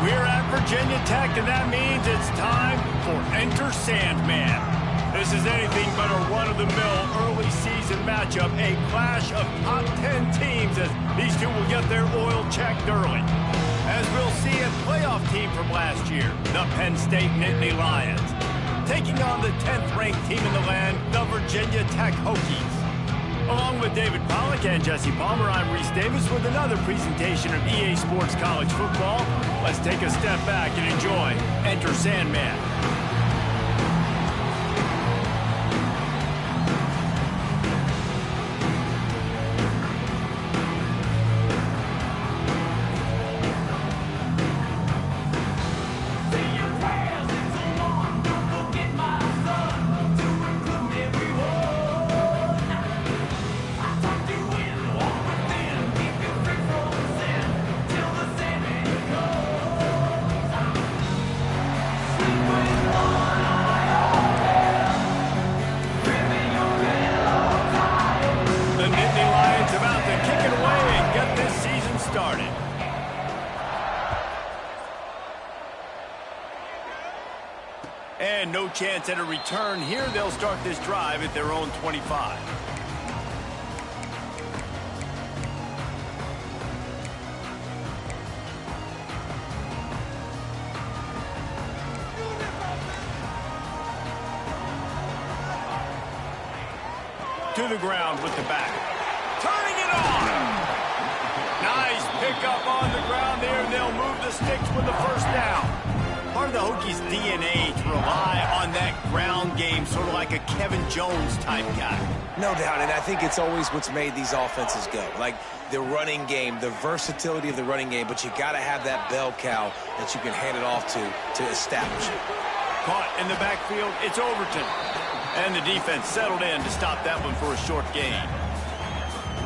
We're at Virginia Tech, and that means it's time for Enter Sandman. This is anything but a run-of-the-mill early season matchup, a clash of top 10 teams as these two will get their oil checked early. As we'll see a playoff team from last year, the Penn State Nittany Lions, taking on the 10th-ranked team in the land, the Virginia Tech Hokies. Along with David Pollack and Jesse Palmer, I'm Reese Davis with another presentation of EA Sports College Football. Let's take a step back and enjoy Enter Sandman. And no chance at a return here. They'll start this drive at their own 25. To the ground with the back. Turning it on! Nice pickup on the ground there, and they'll move the sticks with the first down. Part of the Hokies' DNA to rely on that ground game, sort of like a Kevin Jones type guy. No doubt, and I think it's always what's made these offenses go. Like the running game, the versatility of the running game, but you got to have that bell cow that you can hand it off to establish it. Caught in the backfield, it's Overton. And the defense settled in to stop that one for a short gain.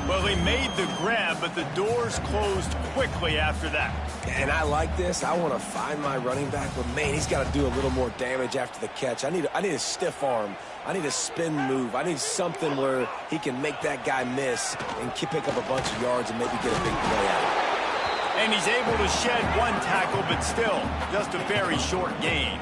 Well, they made the grab, but the doors closed quickly after that. And I like this. I want to find my running back, but man, he's got to do a little more damage after the catch. I need a stiff arm. I need a spin move. I need something where he can make that guy miss and pick up a bunch of yards and maybe get a big play out. And he's able to shed one tackle, but still just a very short gain.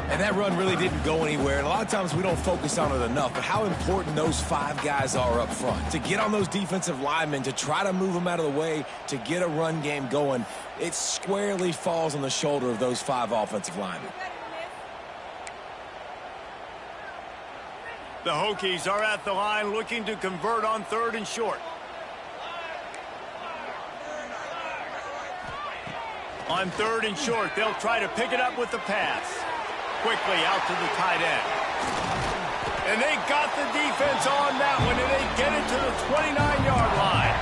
And that run really didn't go anywhere. And a lot of times we don't focus on it enough, but how important those five guys are up front. To get on those defensive linemen, to try to move them out of the way, to get a run game going, it squarely falls on the shoulder of those five offensive linemen. The Hokies are at the line looking to convert on 3rd and short. On 3rd and short, they'll try to pick it up with the pass. Quickly out to the tight end. And they got the defense on that one, and they get it to the 29-yard line.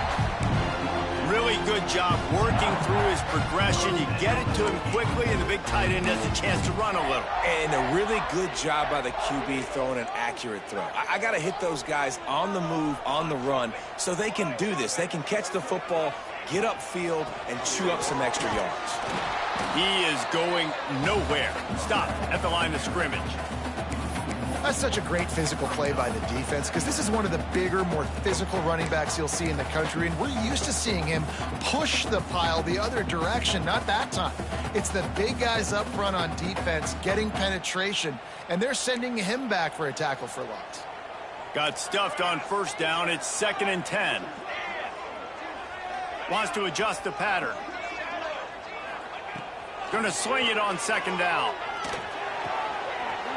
Really good job working through his progression. You get it to him quickly, and the big tight end has a chance to run a little. And a really good job by the QB throwing an accurate throw. I got to hit those guys on the move, on the run, so they can do this. They can catch the football, get upfield, and chew up some extra yards. He is going nowhere. Stop at the line of scrimmage. That's such a great physical play by the defense because this is one of the bigger, more physical running backs you'll see in the country, and we're used to seeing him push the pile the other direction. Not that time. It's the big guys up front on defense getting penetration, and they're sending him back for a tackle for loss. Got stuffed on 1st down. It's 2nd and 10. Wants to adjust the pattern. Going to sling it on 2nd down.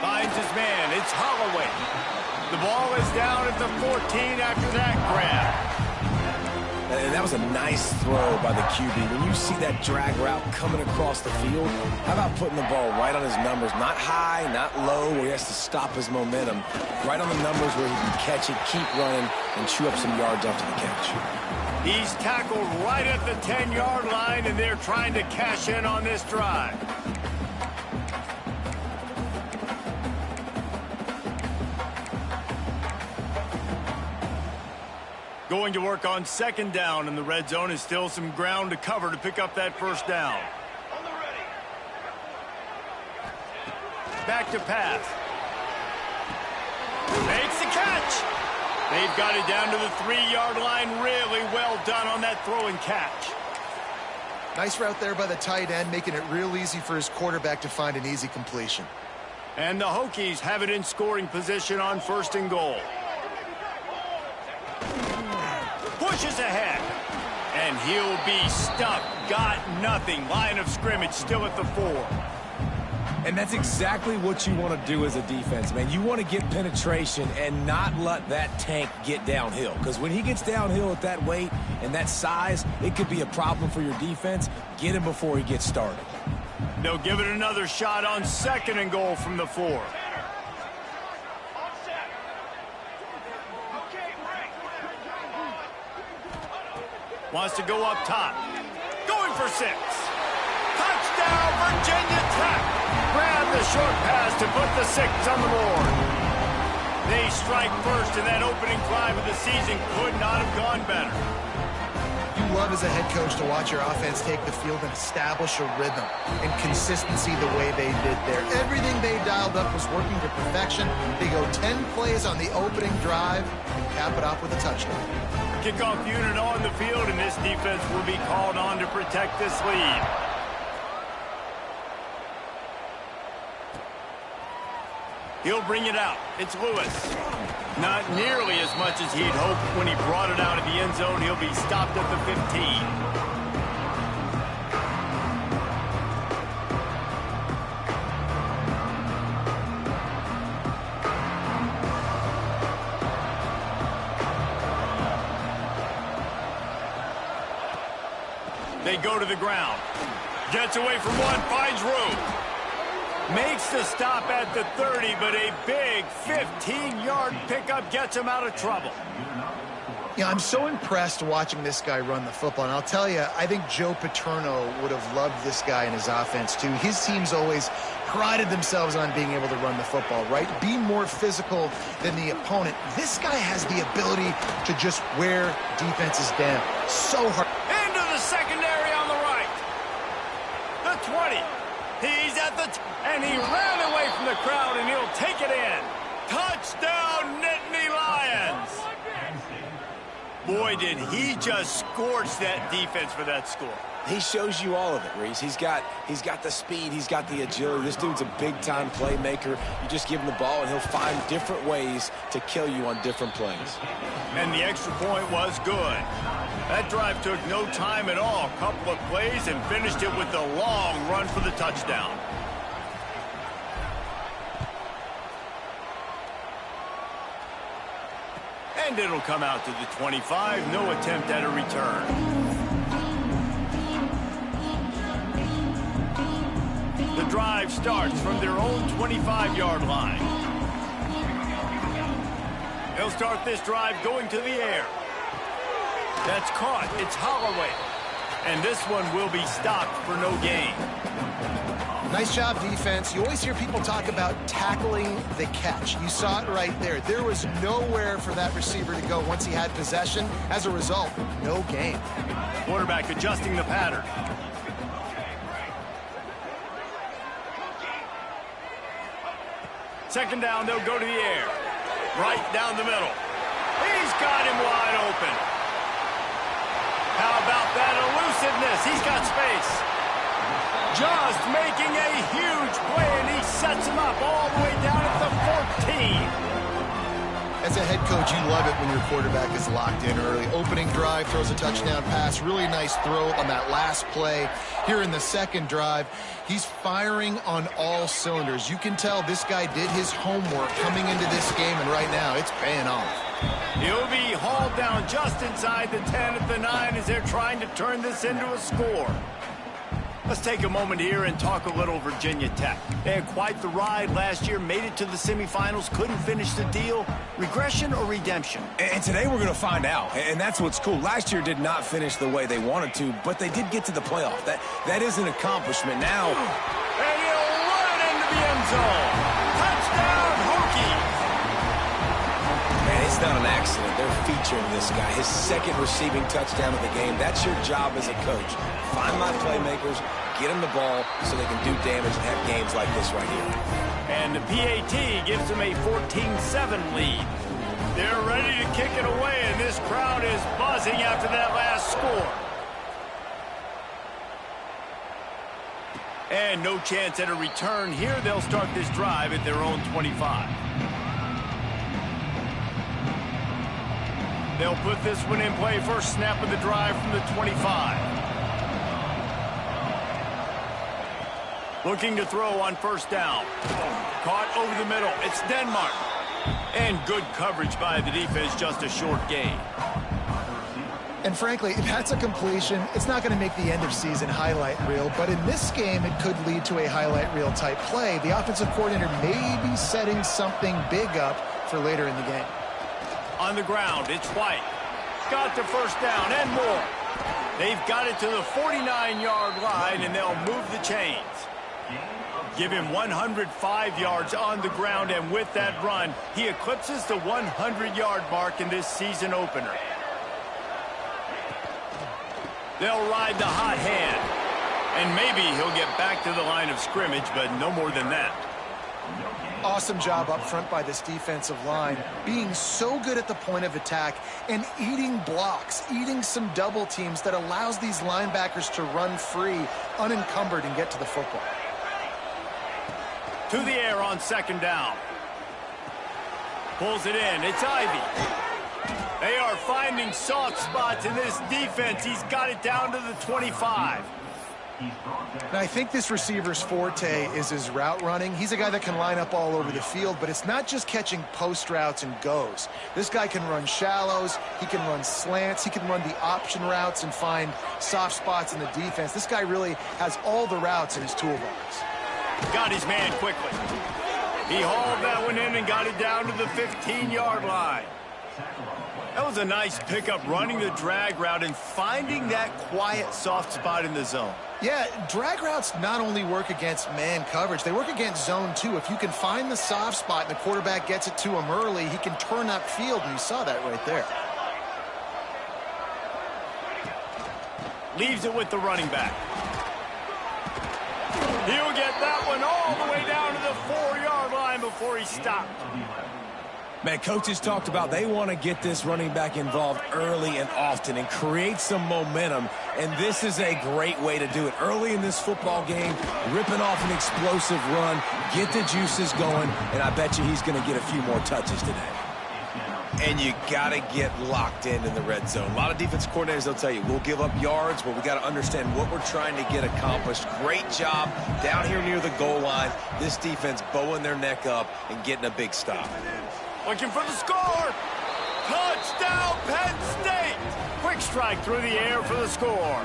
Finds his man. It's Holloway. The ball is down at the 14 after that grab. And that was a nice throw by the QB. When you see that drag route coming across the field, how about putting the ball right on his numbers? Not high, not low, where he has to stop his momentum. Right on the numbers where he can catch it, keep running, and chew up some yards after the catch. He's tackled right at the 10-yard line, and they're trying to cash in on this drive. Going to work on 2nd down, and the red zone is still some ground to cover to pick up that 1st down. Back to pass. Makes the catch. They've got it down to the 3-yard line. Really well done on that throw and catch. Nice route there by the tight end, making it real easy for his quarterback to find an easy completion. And the Hokies have it in scoring position on 1st and goal. Pushes ahead. And he'll be stuck. Got nothing. Line of scrimmage still at the 4. And that's exactly what you want to do as a defense, man. You want to get penetration and not let that tank get downhill. Because when he gets downhill at that weight and that size, it could be a problem for your defense. Get him before he gets started. They'll give it another shot on 2nd and goal from the 4. Wants to go up top. Going for 6. Touchdown, Virginia Tech. Grab the short pass to put the 6 on the board. They strike first, and that opening drive of the season could not have gone better. You love as a head coach to watch your offense take the field and establish a rhythm and consistency the way they did there. Everything they dialed up was working to perfection. They go 10 plays on the opening drive and cap it off with a touchdown. Kickoff unit on the field, and this defense will be called on to protect this lead. He'll bring it out. It's Lewis. Not nearly as much as he'd hoped when he brought it out of the end zone. He'll be stopped at the 15. They go to the ground. Gets away from one, finds room. Makes the stop at the 30, but a big 15-yard pickup gets him out of trouble. Yeah, I'm so impressed watching this guy run the football. And I'll tell you, I think Joe Paterno would have loved this guy in his offense, too. His teams always prided themselves on being able to run the football, right? Be more physical than the opponent. This guy has the ability to just wear defenses down so hard. Into the secondary on the right. The 20. He's at the and he ran away from the crowd, and he'll take it in. Touchdown, Nittany Lions! Boy, did he just scorch that defense for that score. He shows you all of it, Reese. He's got the speed, he's got the agility. This dude's a big-time playmaker. You just give him the ball, and he'll find different ways to kill you on different plays. And the extra point was good. That drive took no time at all. A couple of plays and finished it with a long run for the touchdown. And it'll come out to the 25. No attempt at a return. The drive starts from their own 25-yard line. They'll start this drive going to the air. That's caught. It's Holloway. And this one will be stopped for no gain. Nice job, defense. You always hear people talk about tackling the catch. You saw it right there. There was nowhere for that receiver to go once he had possession. As a result, no gain. Quarterback adjusting the pattern. Second down, they'll go to the air. Right down the middle. He's got him wide open. How about that elusiveness? He's got space. Just making a huge play, and he sets him up all the way down at the 14. As a head coach, you love it when your quarterback is locked in early. Opening drive, throws a touchdown pass. Really nice throw on that last play. Here in the second drive, he's firing on all cylinders. You can tell this guy did his homework coming into this game, and right now it's paying off. He'll be hauled down just inside the 10 at the 9 as they're trying to turn this into a score. Let's take a moment here and talk a little Virginia Tech. They had quite the ride last year, made it to the semifinals, couldn't finish the deal. Regression or redemption? And today we're going to find out, and that's what's cool. Last year did not finish the way they wanted to, but they did get to the playoff. That is an accomplishment now. And he'll run it into the end zone. Touchdown, Hokies! Man, it's not an accident. They're featuring this guy. His second receiving touchdown of the game. That's your job as a coach. Find my playmakers, get them the ball so they can do damage and have games like this right here. And the PAT gives them a 14-7 lead. They're ready to kick it away, and this crowd is buzzing after that last score. And no chance at a return here. They'll start this drive at their own 25. They'll put this one in play. First snap of the drive from the 25. Looking to throw on first down. Caught over the middle. It's Denmark. And good coverage by the defense, just a short gain. And frankly, that's a completion. It's not going to make the end-of-season highlight reel, but in this game, it could lead to a highlight reel type play. The offensive coordinator may be setting something big up for later in the game. On the ground, it's White. Got the first down and more. They've got it to the 49-yard line, and they'll move the chains. Give him 105 yards on the ground, and with that run, he eclipses the 100-yard mark in this season opener. They'll ride the hot hand, and maybe he'll get back to the line of scrimmage, but no more than that. Awesome job up front by this defensive line, being so good at the point of attack and eating blocks, eating some double teams that allows these linebackers to run free, unencumbered, and get to the football. To the air on second down. Pulls it in. It's Ivy. They are finding soft spots in this defense. He's got it down to the 25. And I think this receiver's forte is his route running. He's a guy that can line up all over the field, but it's not just catching post routes and goes. This guy can run shallows. He can run slants. He can run the option routes and find soft spots in the defense. This guy really has all the routes in his toolbox. Got his man quickly. He hauled that one in and got it down to the 15-yard line. That was a nice pickup, running the drag route and finding that quiet, soft spot in the zone. Yeah, drag routes not only work against man coverage, they work against zone too. If you can find the soft spot and the quarterback gets it to him early, he can turn upfield, and you saw that right there. Leaves it with the running back. He'll get that one all the way down to the 4-yard line before he stopped. Man, coaches talked about they want to get this running back involved early and often and create some momentum, and this is a great way to do it. Early in this football game, ripping off an explosive run, get the juices going, and I bet you he's going to get a few more touches today. And you got to get locked in the red zone. A lot of defense coordinators, they'll tell you, we'll give up yards, but we got to understand what we're trying to get accomplished. Great job down here near the goal line. This defense bowing their neck up and getting a big stop. Looking for the score. Touchdown, Penn State. Quick strike through the air for the score.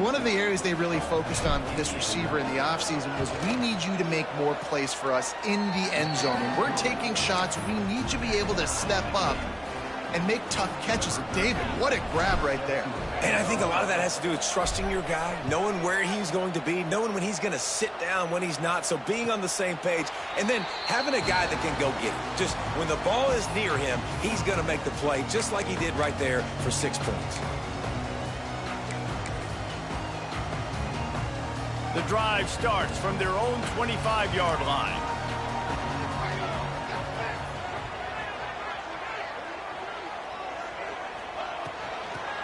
One of the areas they really focused on with this receiver in the offseason was we need you to make more plays for us in the end zone. When we're taking shots, we need you to be able to step up and make tough catches. And David, what a grab right there. And I think a lot of that has to do with trusting your guy, knowing where he's going to be, knowing when he's going to sit down, when he's not. So being on the same page, and then having a guy that can go get it. Just when the ball is near him, he's going to make the play just like he did right there for 6 points. The drive starts from their own 25-yard line.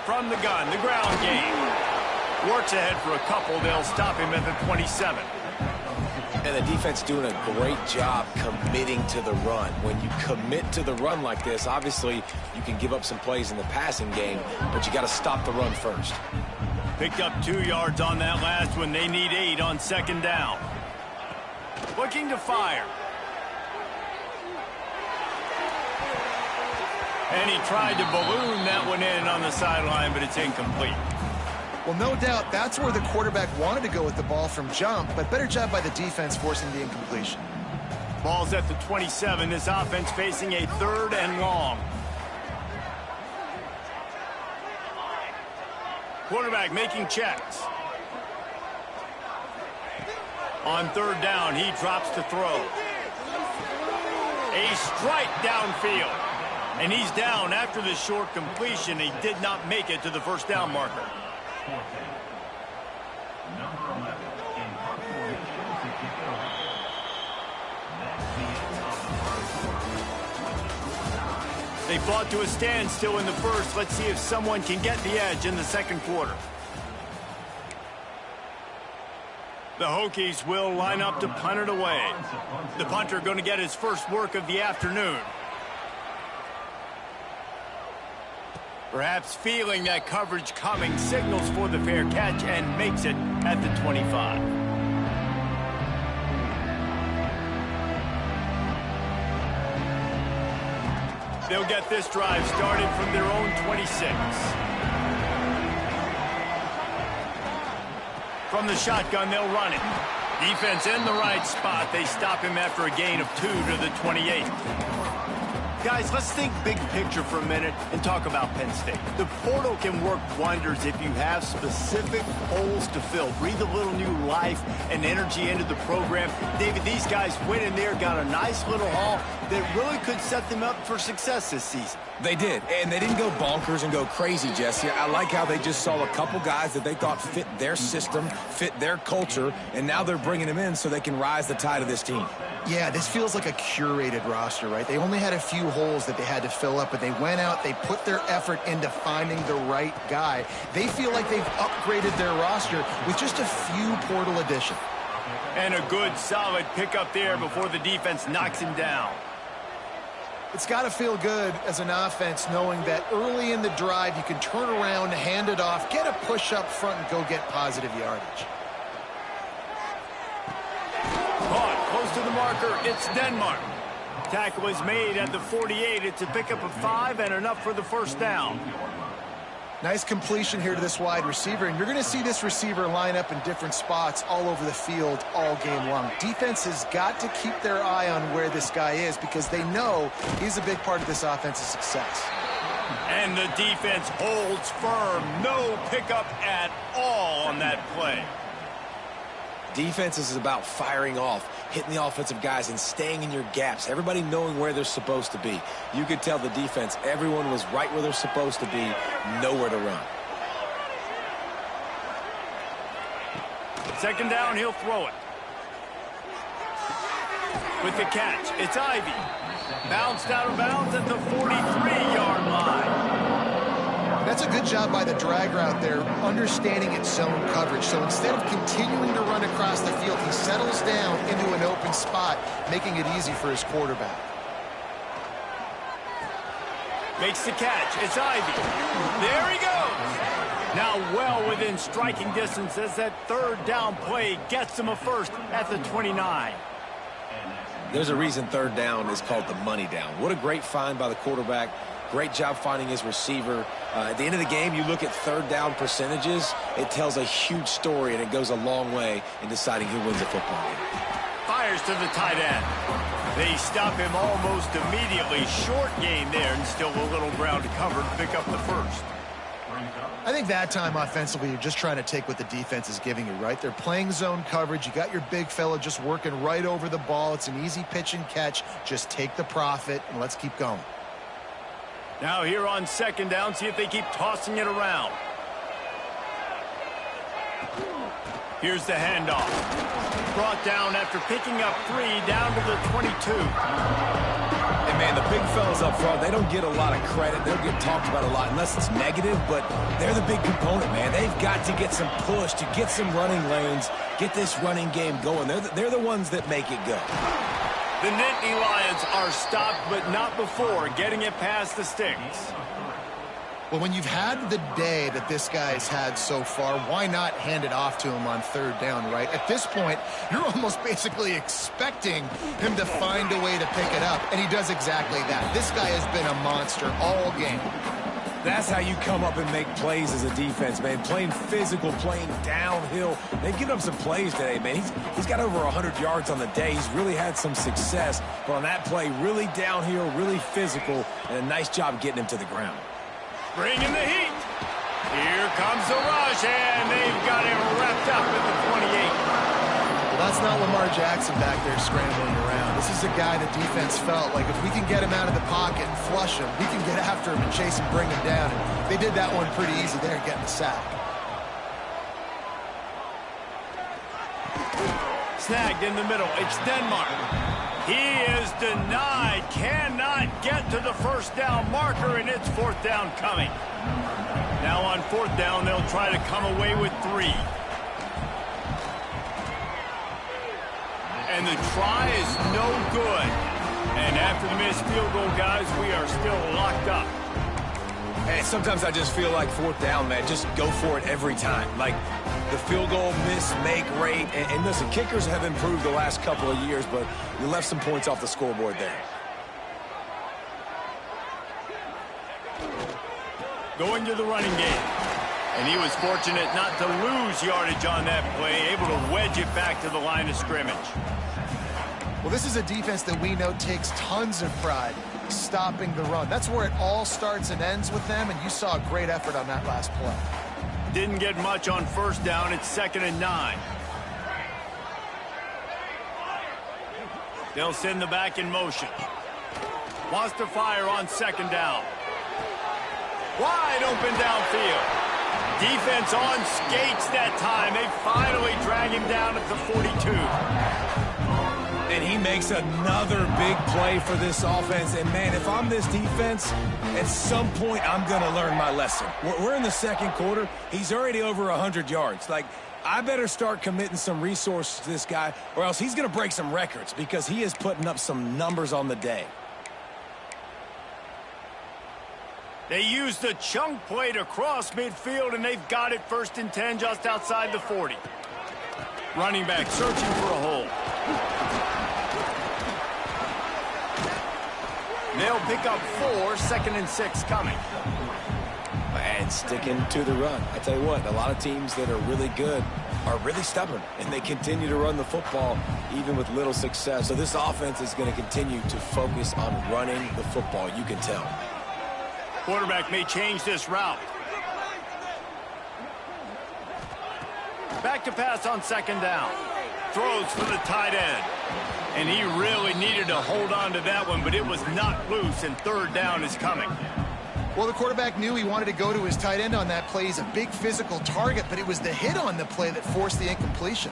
From the gun, the ground game. Works ahead for a couple. They'll stop him at the 27. And the defense doing a great job committing to the run. When you commit to the run like this, obviously you can give up some plays in the passing game, but you got to stop the run first. Picked up 2 yards on that last one. They need 8 on second down. Looking to fire. And he tried to balloon that one in on the sideline, but it's incomplete. Well, no doubt that's where the quarterback wanted to go with the ball from jump, but better job by the defense forcing the incompletion. Ball's at the 27. This offense facing a 3rd and long. Quarterback making checks. On 3rd down, he drops to throw. A strike downfield. And he's down after the short completion. He did not make it to the first down marker. They fought to a standstill in the first. Let's see if someone can get the edge in the second quarter. The Hokies will line up to punt it away. The punter going to get his first work of the afternoon. Perhaps feeling that coverage coming, signals for the fair catch and makes it at the 25. They'll get this drive started from their own 26. From the shotgun, they'll run it. Defense in the right spot. They stop him after a gain of 2 to the 28. Guys, let's think big picture for a minute and talk about Penn State. The portal can work wonders if you have specific holes to fill. Breathe a little new life and energy into the program. David, these guys went in there, got a nice little haul that really could set them up for success this season. They did, and they didn't go bonkers and go crazy, Jesse. I like how they just saw a couple guys that they thought fit their system, fit their culture, and now they're bringing them in so they can rise the tide of this team. Yeah, this feels like a curated roster, right? They only had a few holes that they had to fill up, but they went out, they put their effort into finding the right guy. They feel like they've upgraded their roster with just a few portal additions. And a good, solid pickup there before the defense knocks him down. It's got to feel good as an offense knowing that early in the drive you can turn around, hand it off, get a push up front, and go get positive yardage. Caught close to the marker. It's Denmark. Tackle is made at the 48. It's a pickup of 5 and enough for the first down. Nice completion here to this wide receiver, and you're going to see this receiver line up in different spots all over the field all game long. Defense has got to keep their eye on where this guy is because they know he's a big part of this offense's success. And the defense holds firm. No pickup at all on that play. Defense is about firing off, hitting the offensive guys, and staying in your gaps. Everybody knowing where they're supposed to be. You could tell the defense, everyone was right where they're supposed to be, nowhere to run. Second down, he'll throw it. With the catch, it's Ivy. Bounced out of bounds at the 43-yard line. That's a good job by the drag route there, understanding its zone coverage. So instead of continuing to run across the field, he settles down into an open spot, making it easy for his quarterback. Makes the catch. It's Ivy. There he goes. Now well within striking distance as that third down play gets him a first at the 29. There's a reason third down is called the money down. What a great find by the quarterback. Great job finding his receiver. At the end of the game, you look at third down percentages. It tells a huge story, and it goes a long way in deciding who wins a football game. Fires to the tight end. They stop him almost immediately. Short gain there, and still a little ground to cover to pick up the first. I think that time offensively, you're just trying to take what the defense is giving you, right? They're playing zone coverage. You got your big fella just working right over the ball. It's an easy pitch and catch. Just take the profit, and let's keep going. Now here on second down, see if they keep tossing it around. Here's the handoff. Brought down after picking up 3 down to the 22. And man, the big fellas up front, they don't get a lot of credit. They'll get talked about a lot unless it's negative, but they're the big component, man. They've got to get some push, to get some running lanes, get this running game going. They're the ones that make it go. The Nittany Lions are stopped, but not before getting it past the sticks. Well, when you've had the day that this guy's had so far, why not hand it off to him on third down, right? At this point, you're almost basically expecting him to find a way to pick it up, and he does exactly that. This guy has been a monster all game. That's how you come up and make plays as a defense, man. Playing physical, playing downhill. They've given him some plays today, man. He's got over 100 yards on the day. He's really had some success. But on that play, really downhill, really physical, and a nice job getting him to the ground. Bringing the heat. Here comes the rush, and they've got him wrapped up at the 28. Well, that's not Lamar Jackson back there scrambling around. This is a guy the defense felt like if we can get him out of the pocket and flush him, we can get after him and chase him, bring him down. And they did that one pretty easy there, getting the sack. Snagged in the middle. It's Denmark. He is denied. Cannot get to the first down marker, and it's fourth down coming. Now on fourth down, they'll try to come away with 3. And the try is no good. And after the missed field goal, guys, we are still locked up. Hey, sometimes I just feel like fourth down, man. Just go for it every time. Like the field goal miss-make rate. And listen, kickers have improved the last couple of years, but you left some points off the scoreboard there. Going to the running game. And he was fortunate not to lose yardage on that play, able to wedge it back to the line of scrimmage. Well, this is a defense that we know takes tons of pride stopping the run. That's where it all starts and ends with them, and you saw a great effort on that last play. Didn't get much on first down. It's 2nd and 9. They'll send the back in motion. Wants to fire on 2nd down. Wide open downfield. Defense on skates that time. They finally drag him down at the 42. And he makes another big play for this offense. And, man, if I'm this defense, at some point I'm going to learn my lesson. We're in the second quarter. He's already over 100 yards. Like, I better start committing some resources to this guy, or else he's going to break some records because he is putting up some numbers on the day. They used the chunk play to cross midfield, and they've got it 1st and 10 just outside the 40. Running back searching for a hole. They'll pick up 4, 2nd and 6 coming. And sticking to the run. I tell you what, a lot of teams that are really good are really stubborn, and they continue to run the football even with little success. So this offense is going to continue to focus on running the football. You can tell. Quarterback may change this route. Back to pass on 2nd down. Throws for the tight end. And he really needed to hold on to that one, but it was knocked loose, and 3rd down is coming. Well, the quarterback knew he wanted to go to his tight end on that play. He's a big physical target, but it was the hit on the play that forced the incompletion.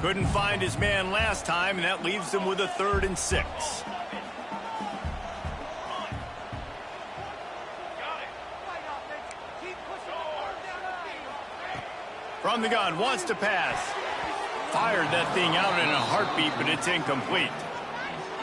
Couldn't find his man last time, and that leaves him with a 3rd and 6. From the gun, wants to pass. Fired that thing out in a heartbeat, but it's incomplete.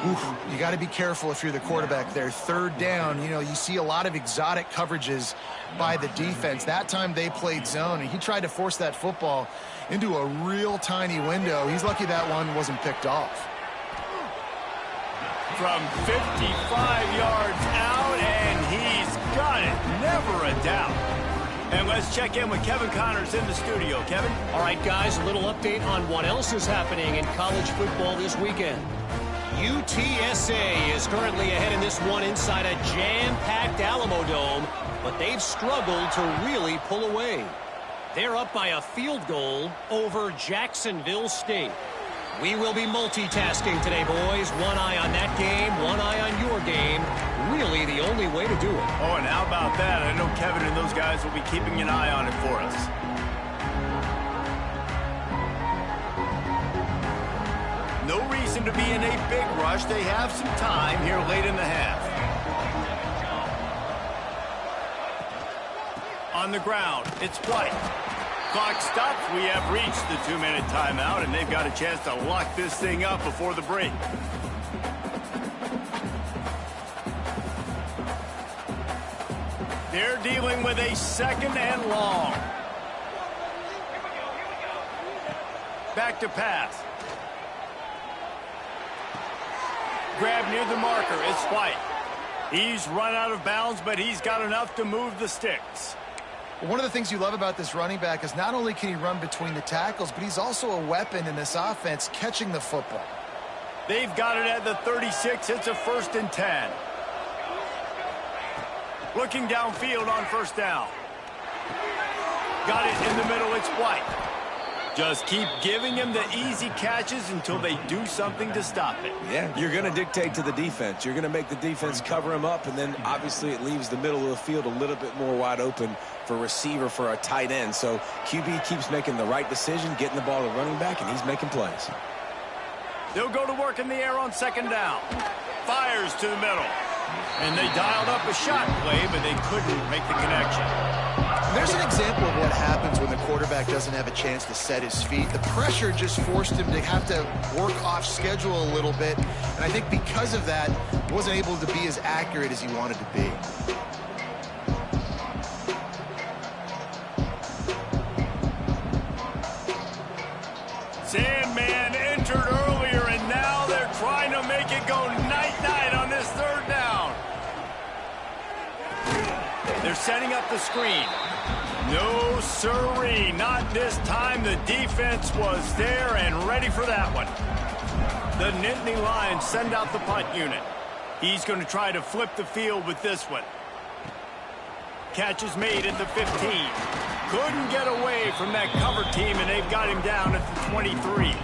Oof, you got to be careful if you're the quarterback there. 3rd down, you know, you see a lot of exotic coverages by the defense. That time they played zone, and he tried to force that football into a real tiny window. He's lucky that one wasn't picked off. From 55 yards out, and he's got it. Never a doubt. And let's check in with Kevin Connors in the studio. Kevin? All right, guys, a little update on what else is happening in college football this weekend. UTSA is currently ahead in this one inside a jam-packed Alamo Dome, but they've struggled to really pull away. They're up by a field goal over Jacksonville State. We will be multitasking today, boys. One eye on that game, one eye on your game. Really the only way to do it. Oh, and how about that? I know Kevin and those guys will be keeping an eye on it for us. No reason to be in a big rush. They have some time here late in the half. On the ground, it's White. Clock stops. We have reached the 2-minute timeout, and they've got a chance to lock this thing up before the break. They're dealing with a 2nd and long. Back to pass. Grab near the marker. It's White. He's run out of bounds, but he's got enough to move the sticks. One of the things you love about this running back is not only can he run between the tackles, but he's also a weapon in this offense catching the football. They've got it at the 36. It's a 1st and 10. Looking downfield on 1st down. Got it in the middle. It's White. Just keep giving him the easy catches until they do something to stop it. Yeah, you're going to dictate to the defense. You're going to make the defense cover him up, and then obviously it leaves the middle of the field a little bit more wide open for receiver, for a tight end. So QB keeps making the right decision, getting the ball to running back, and he's making plays. They'll go to work in the air on 2nd down. Fires to the middle. And they dialed up a shot play, but they couldn't make the connection. There's an example of what happens when the quarterback doesn't have a chance to set his feet. The pressure just forced him to have to work off schedule a little bit. And I think because of that, he wasn't able to be as accurate as he wanted to be. Sandman entered earlier, and now they're trying to make it go night-night on this third down. They're setting up the screen. No siree, not this time. The defense was there and ready for that one. The Nittany Lions send out the punt unit. He's going to try to flip the field with this one. Catch is made at the 15. Couldn't get away from that cover team, and they've got him down at the 23.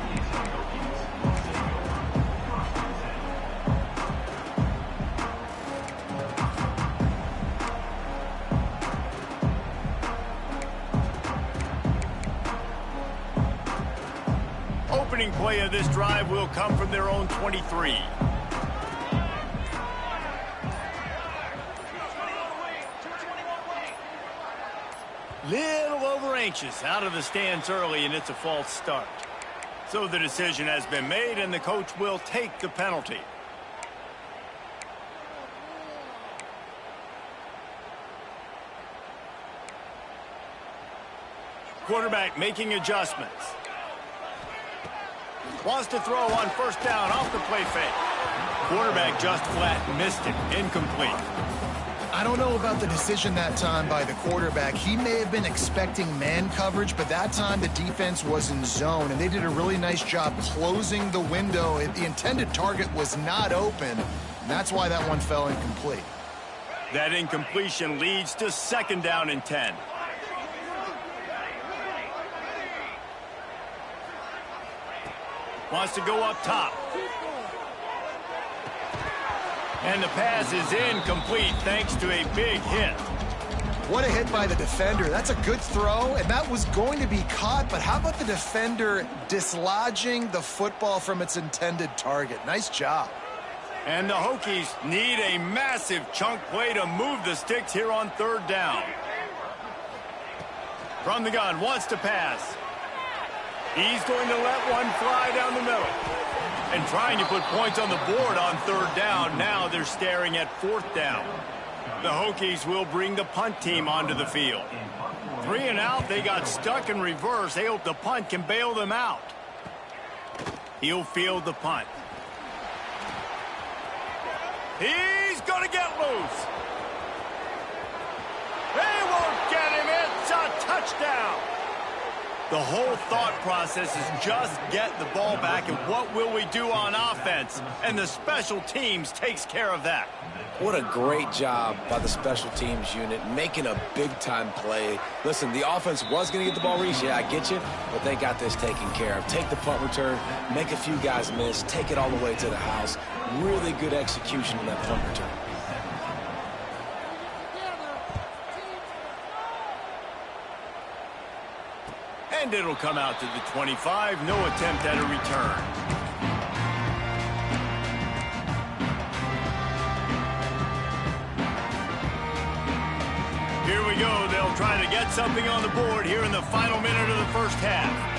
Opening play of this drive will come from their own 23. Little over anxious, out of the stands early, and it's a false start. So the decision has been made, and the coach will take the penalty. Quarterback making adjustments. Wants to throw on first down off the play fake. Quarterback just flat missed it. Incomplete. I don't know about the decision that time by the quarterback. He may have been expecting man coverage, but that time the defense was in zone, and they did a really nice job closing the window. The intended target was not open, and that's why that one fell incomplete. That incompletion leads to second down and 10. Wants to go up top. And the pass is incomplete thanks to a big hit. What a hit by the defender. That's a good throw, and that was going to be caught, but how about the defender dislodging the football from its intended target? Nice job. And the Hokies need a massive chunk play to move the sticks here on third down. From the gun, wants to pass. He's going to let one fly down the middle. And trying to put points on the board on third down. Now they're staring at fourth down. The Hokies will bring the punt team onto the field. 3 and out, they got stuck in reverse. They hope the punt can bail them out. He'll field the punt. He's going to get loose. They won't get him. It's a touchdown. The whole thought process is just get the ball back, and what will we do on offense? And the special teams takes care of that. What a great job by the special teams unit, making a big-time play. Listen, the offense was going to get the ball reached. Yeah, I get you, but they got this taken care of. Take the punt return, make a few guys miss, take it all the way to the house. Really good execution on that punt return. And it'll come out to the 25. No attempt at a return. Here we go. They'll try to get something on the board here in the final minute of the first half.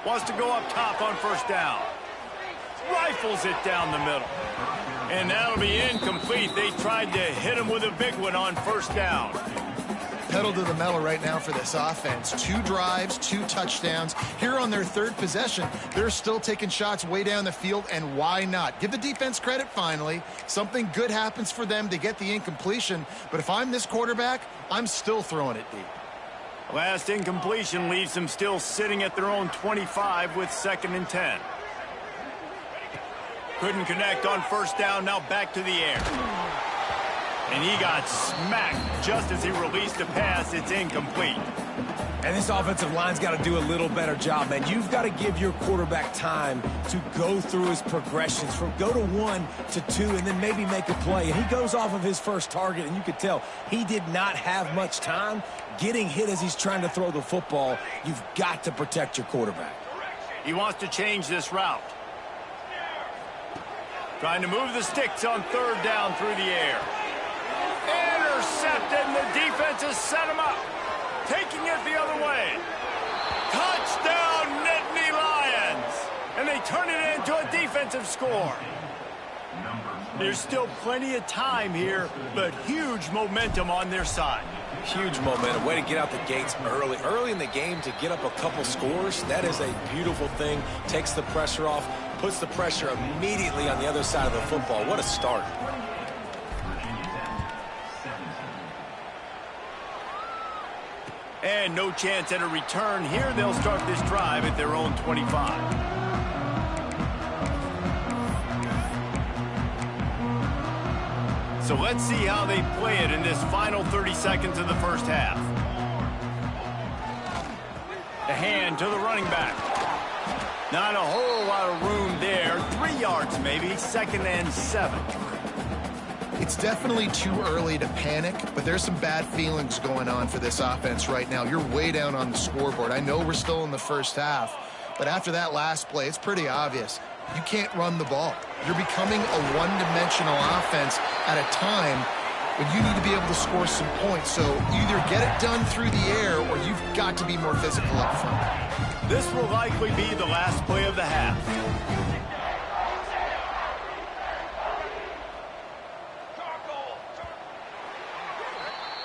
Wants to go up top on first down. Rifles it down the middle. And that'll be incomplete. They tried to hit him with a big one on first down. Pedal to the metal right now for this offense. 2 drives, 2 touchdowns. Here on their third possession, they're still taking shots way down the field, and why not? Give the defense credit finally. Something good happens for them to get the incompletion, but if I'm this quarterback, I'm still throwing it deep. Last incompletion leaves them still sitting at their own 25 with 2nd and 10. Couldn't connect on first down, now back to the air. And he got smacked just as he released a pass. It's incomplete. And this offensive line's got to do a little better job, man. You've got to give your quarterback time to go through his progressions from go to 1 to 2 and then maybe make a play. And he goes off of his first target, and you could tell he did not have much time getting hit as he's trying to throw the football. You've got to protect your quarterback. He wants to change this route. Trying to move the sticks on third down through the air. Intercepted, and the defense has set him up. Taking it the other way. Touchdown, Nittany Lions! And they turn it into a defensive score. There's still plenty of time here, but huge momentum on their side. Huge momentum. Way to get out the gates early. Early in the game to get up a couple scores, that is a beautiful thing. Takes the pressure off, puts the pressure immediately on the other side of the football. What a start. And no chance at a return here. They'll start this drive at their own 25. So let's see how they play it in this final 30 seconds of the first half. The hand to the running back. Not a whole lot of room there. 3 yards maybe, 2nd and 7. It's definitely too early to panic, but there's some bad feelings going on for this offense right now. You're way down on the scoreboard. I know we're still in the first half, but after that last play, it's pretty obvious. You can't run the ball. You're becoming a one-dimensional offense at a time when you need to be able to score some points. So either get it done through the air or you've got to be more physical up front. This will likely be the last play of the half.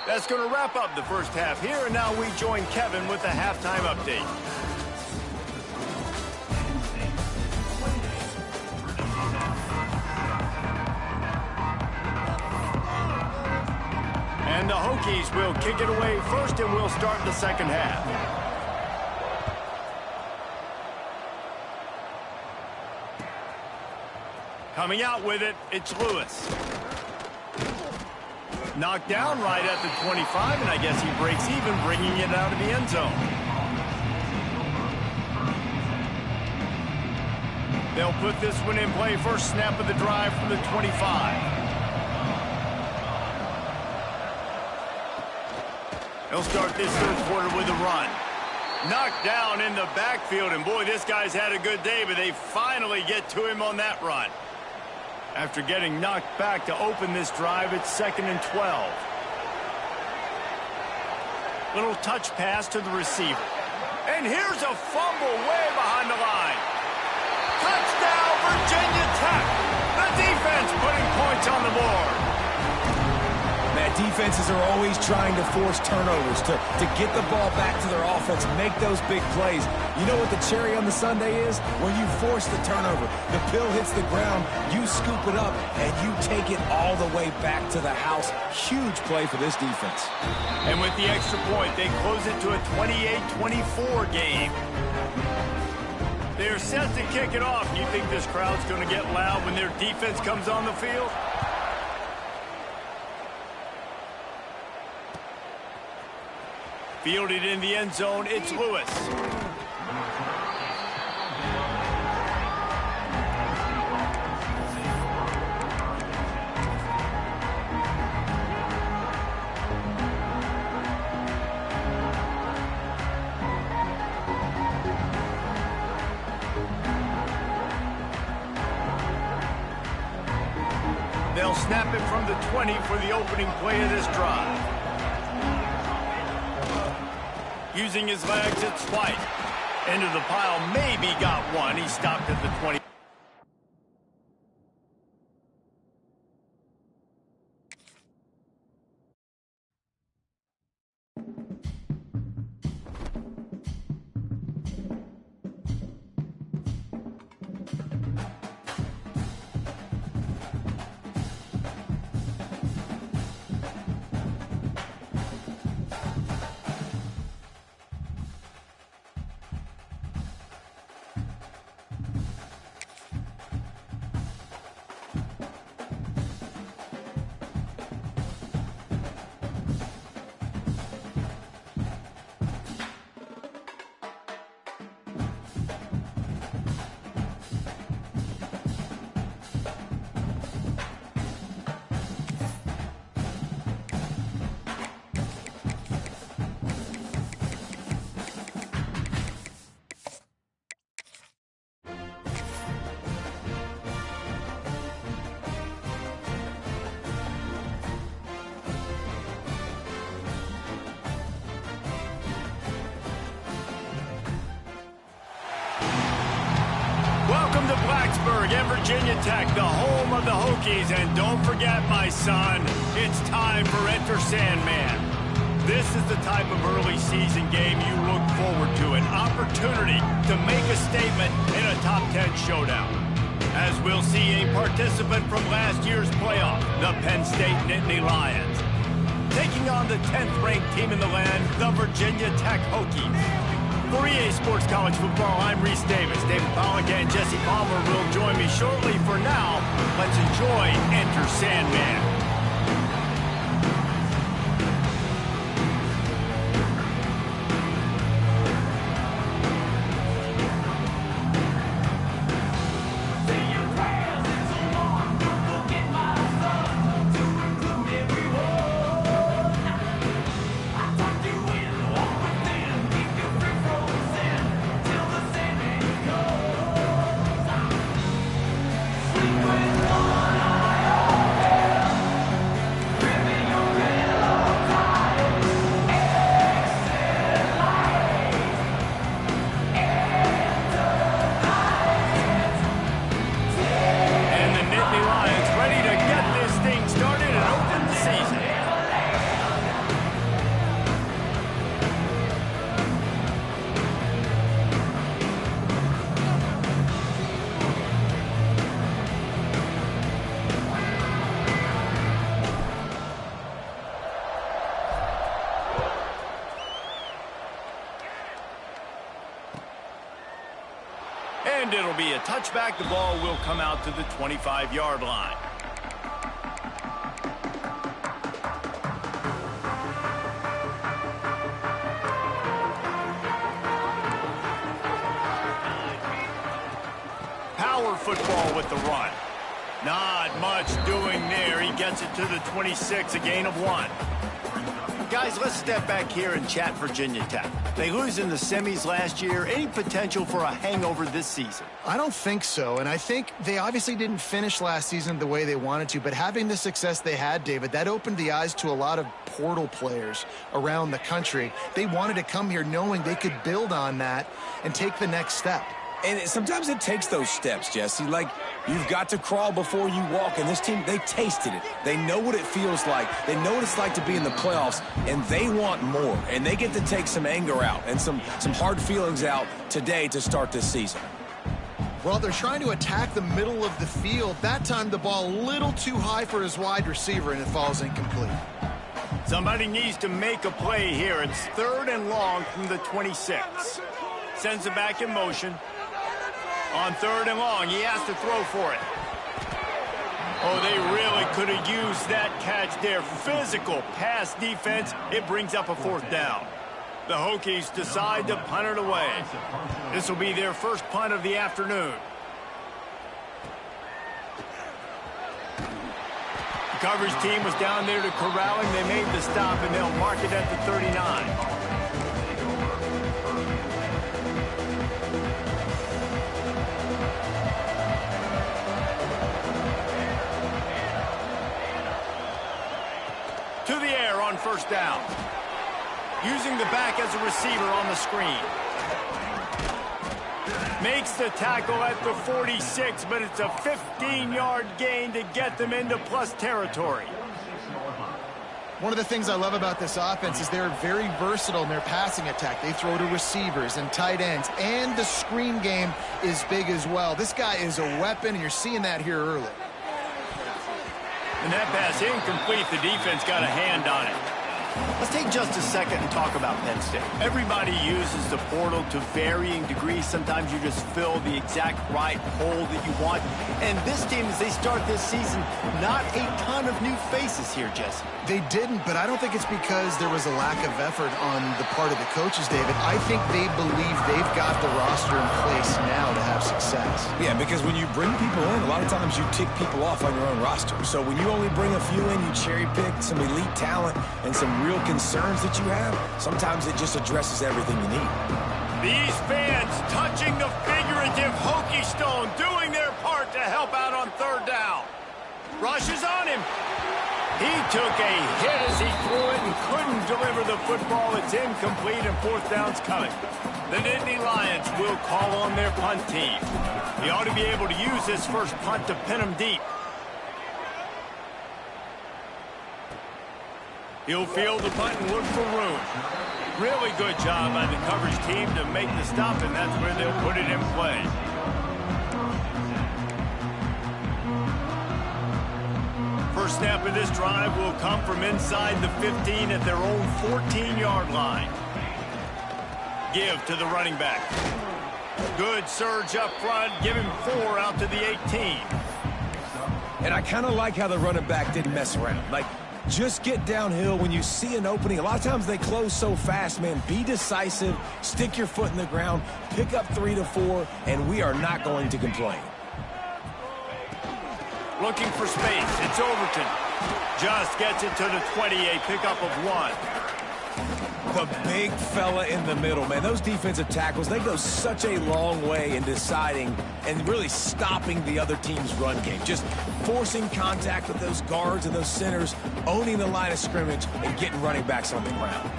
That's going to wrap up the first half here, and now we join Kevin with the halftime update. And the Hokies will kick it away first, and we'll start the second half. Coming out with it, it's Lewis. Knocked down right at the 25, and I guess he breaks even, bringing it out of the end zone. They'll put this one in play. First snap of the drive from the 25. They'll start this third quarter with a run. Knocked down in the backfield, and boy, this guy's had a good day, but they finally get to him on that run. After getting knocked back to open this drive, it's 2nd and 12. Little touch pass to the receiver. And here's a fumble way behind the line. Touchdown, Virginia Tech. The defense putting points on the board. Man, defenses are always trying to force turnovers to get the ball back to their offense and make those big plays. You know what the cherry on the sundae is? When you force the turnover, the pill hits the ground, you scoop it up, and you take it all the way back to the house. Huge play for this defense. And with the extra point, they close it to a 28-24 game. They're set to kick it off. You think this crowd's going to get loud when their defense comes on the field? Fielded in the end zone, it's Lewis. They'll snap it from the 20 for the opening play of this drive. Using his legs, it's White. Into the pile, maybe got one. He stopped at the 20. Welcome to Blacksburg and Virginia Tech, the home of the Hokies. And don't forget, my son, it's time for Enter Sandman. This is the type of early season game you look forward to, an opportunity to make a statement in a top 10 showdown. As we'll see a participant from last year's playoff, the Penn State Nittany Lions, taking on the 10th-ranked team in the land, the Virginia Tech Hokies. For EA Sports College Football, I'm Reese Davis. David Pollock and Jesse Palmer will join me shortly. For now, let's enjoy Enter Sandman. And it'll be a touchback. The ball will come out to the 25-yard line. Power football with the run. Not much doing there. He gets it to the 26, a gain of 1. Guys, let's step back here and chat Virginia Tech. They lose in the semis last year. Any potential for a hangover this season? I don't think so, and I think they obviously didn't finish last season the way they wanted to, but having the success they had, David, that opened the eyes to a lot of portal players around the country. They wanted to come here knowing they could build on that and take the next step. And sometimes it takes those steps, Jesse. Like, you've got to crawl before you walk. And this team, they tasted it. They know what it feels like. They know what it's like to be in the playoffs. And they want more. And they get to take some anger out and some hard feelings out today to start this season. Well, they're trying to attack the middle of the field. That time, the ball a little too high for his wide receiver, and it falls incomplete. Somebody needs to make a play here. It's 3rd and long from the 26. Sends it back in motion. On 3rd and long, he has to throw for it. Oh, they really could have used that catch there. Physical pass defense. It brings up a 4th down. The Hokies decide to punt it away. This will be their first punt of the afternoon. The coverage team was down there to corralling. They made the stop, and they'll mark it at the 39. To the air on 1st down. Using the back as a receiver on the screen. Makes the tackle at the 46, but it's a 15-yard gain to get them into plus territory. One of the things I love about this offense is they're very versatile in their passing attack. They throw to receivers and tight ends, and the screen game is big as well. This guy is a weapon, and you're seeing that here early. And that pass incomplete. The defense got a hand on it. Let's take just a second and talk about Penn State. Everybody uses the portal to varying degrees. Sometimes you just fill the exact right hole that you want. And this team, as they start this season, not a ton of new faces here, Jesse. They didn't, but I don't think it's because there was a lack of effort on the part of the coaches, David. I think they believe they've got the roster in place now to have success. Yeah, because when you bring people in, a lot of times you tick people off on your own roster. So when you only bring a few in, you cherry pick some elite talent and some real concerns that you have, sometimes it just addresses everything you need. These fans touching the figurative Hokie stone, doing their part to help out on 3rd down. Rush is on him. He took a hit as he threw it and couldn't deliver the football. It's incomplete and fourth down's coming. The Nittany Lions will call on their punt team. He ought to be able to use this first punt to pin him deep. He'll field the punt and look for room. Really good job by the coverage team to make the stop, and that's where they'll put it in play. First snap of this drive will come from inside the 15 at their own 14-yard line. Give to the running back. Good surge up front. Give him 4 out to the 18. And I kind of like how the running back didn't mess around. Like, just get downhill when you see an opening. A lot of times they close so fast, man. Be decisive, stick your foot in the ground, pick up 3 to 4, and we are not going to complain. Looking for space. It's Overton. Just gets it to the 20, a pickup of 1. The big fella in the middle, man. Those defensive tackles, they go such a long way in deciding and really stopping the other team's run game. Just forcing contact with those guards and those centers, owning the line of scrimmage, and getting running backs on the ground.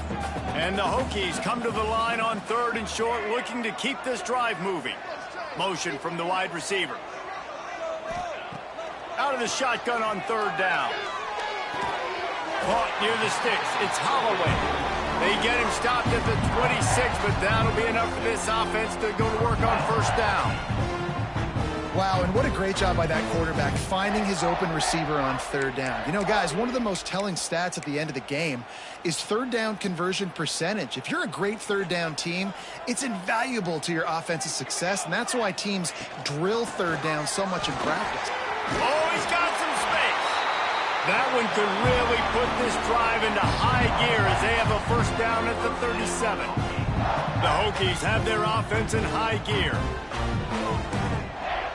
And the Hokies come to the line on 3rd and short, looking to keep this drive moving. Motion from the wide receiver. Out of the shotgun on 3rd down. Caught near the sticks. It's Holloway. They get him stopped at the 26, but that'll be enough for this offense to go to work on 1st down. Wow, and what a great job by that quarterback finding his open receiver on 3rd down. You know, guys, one of the most telling stats at the end of the game is 3rd down conversion percentage. If you're a great 3rd down team, it's invaluable to your offensive success, and that's why teams drill 3rd down so much in practice. Oh, he's got some space. That one could really put this drive into high gear as they have a 1st down at the 37. The Hokies have their offense in high gear.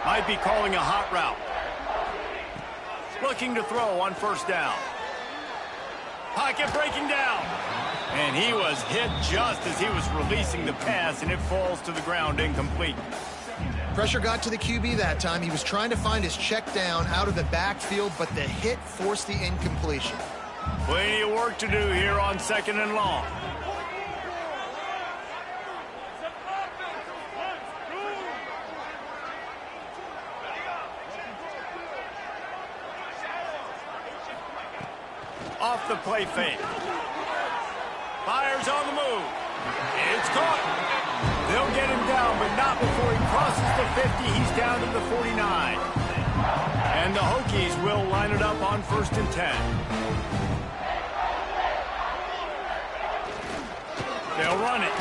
Might be calling a hot route. Looking to throw on 1st down. Pocket breaking down. And he was hit just as he was releasing the pass, and it falls to the ground incomplete. Pressure got to the QB that time. He was trying to find his check down out of the backfield, but the hit forced the incompletion. Plenty of work to do here on 2nd and long. Off the play fake. Fires on the move. It's caught. They'll get him down, but not before he crosses the 50. He's down to the 49. And the Hokies will line it up on 1st and 10. They'll run it.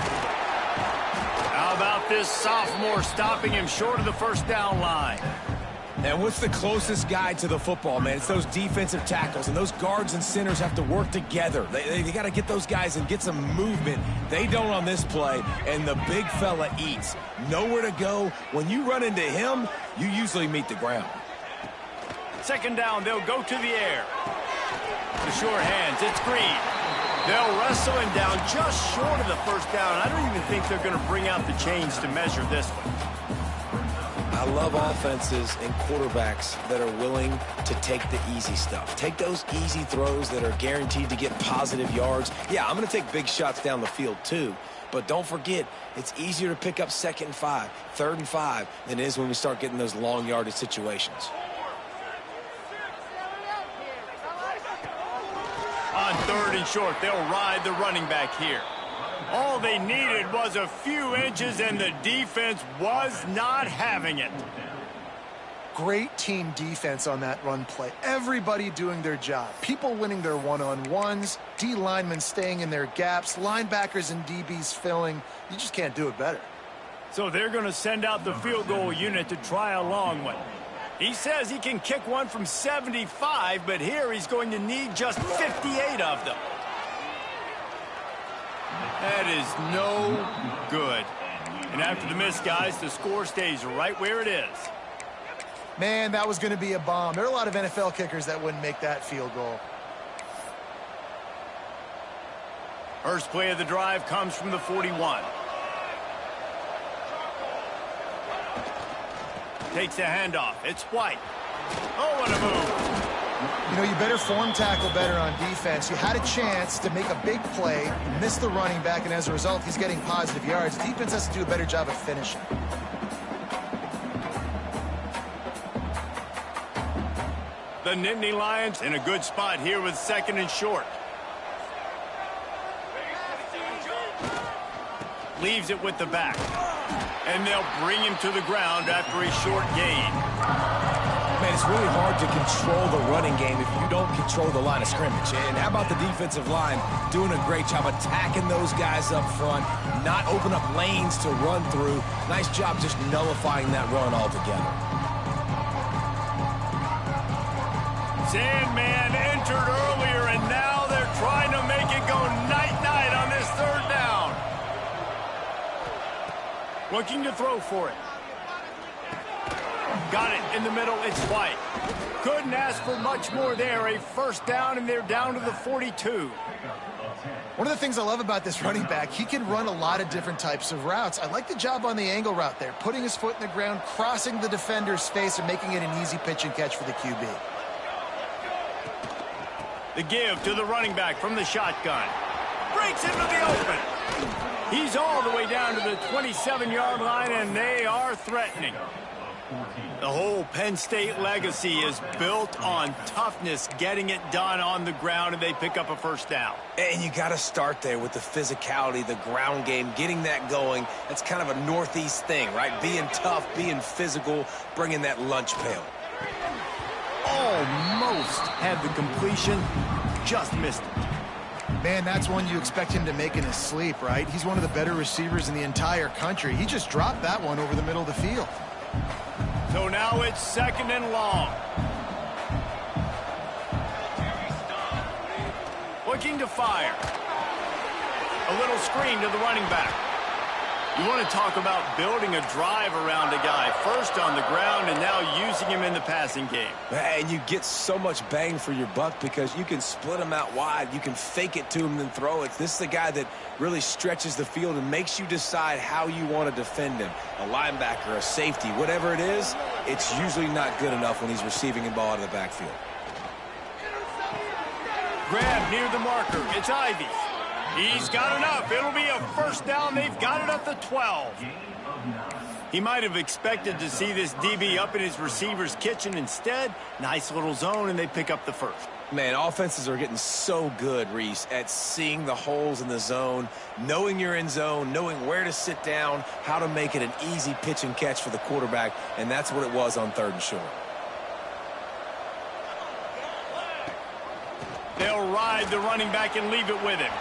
How about this sophomore stopping him short of the 1st down line? And what's the closest guy to the football, man? It's those defensive tackles, and those guards and centers have to work together. They got to get those guys and get some movement. They don't on this play, and the big fella eats. Nowhere to go. When you run into him, you usually meet the ground. 2nd down, they'll go to the air. The sure hands, it's Green. They'll wrestle him down just short of the 1st down. I don't even think they're going to bring out the chains to measure this one. I love offenses and quarterbacks that are willing to take the easy stuff. Take those easy throws that are guaranteed to get positive yards. Yeah, I'm going to take big shots down the field too, but don't forget, it's easier to pick up 2nd and 5, 3rd and 5 than it is when we start getting those long yardage situations. On 3rd and short, they'll ride the running back here. All they needed was a few inches, and the defense was not having it. Great team defense on that run play. Everybody doing their job. People winning their one-on-ones, D linemen staying in their gaps, linebackers and DBs filling. You just can't do it better. So they're going to send out the field goal unit to try a long one. He says he can kick one from 75, but here he's going to need just 58 of them. That is no good. And after the miss, guys, the score stays right where it is. Man, that was going to be a bomb. There are a lot of NFL kickers that wouldn't make that field goal. First play of the drive comes from the 41. Takes a handoff. It's White. Oh, what a move. You know, you better form tackle better on defense. You had a chance to make a big play, miss the running back, and as a result, he's getting positive yards. Defense has to do a better job of finishing. The Nittany Lions in a good spot here with 2nd and short. Leaves it with the back. And they'll bring him to the ground after a short gain. Man, it's really hard to control the running game if you don't control the line of scrimmage. And how about the defensive line doing a great job attacking those guys up front, not open up lanes to run through. Nice job just nullifying that run altogether. Sandman entered earlier, and now they're trying to make it go night-night on this 3rd down. Looking to throw for it. Got it in the middle. It's White. Couldn't ask for much more there. A 1st down, and they're down to the 42. One of the things I love about this running back, he can run a lot of different types of routes. I like the job on the angle route there, putting his foot in the ground, crossing the defender's face, and making it an easy pitch and catch for the QB. The give to the running back from the shotgun. Breaks into the open. He's all the way down to the 27-yard line, and they are threatening. The whole Penn State legacy is built on toughness, getting it done on the ground, and they pick up a 1st down. And you got to start there with the physicality, the ground game, getting that going. That's kind of a Northeast thing, right? Being tough, being physical, bringing that lunch pail. Almost had the completion, just missed it. Man, that's one you expect him to make in his sleep, right? He's one of the better receivers in the entire country. He just dropped that one over the middle of the field. So now it's 2nd and long. Looking to fire. A little screen to the running back. You want to talk about building a drive around a guy. First on the ground and now using him in the passing game. And you get so much bang for your buck because you can split him out wide. You can fake it to him and then throw it. This is the guy that really stretches the field and makes you decide how you want to defend him. A linebacker, a safety, whatever it is, it's usually not good enough when he's receiving the ball out of the backfield. Grab near the marker. It's Ivy. He's got enough. It'll be a 1st down. They've got it at the 12. He might have expected to see this DB up in his receiver's kitchen. Instead, nice little zone, and they pick up the 1st. Man, offenses are getting so good, Reese, at seeing the holes in the zone, knowing you're in zone, knowing where to sit down, how to make it an easy pitch and catch for the quarterback, and that's what it was on 3rd and short. They'll ride the running back and leave it with him.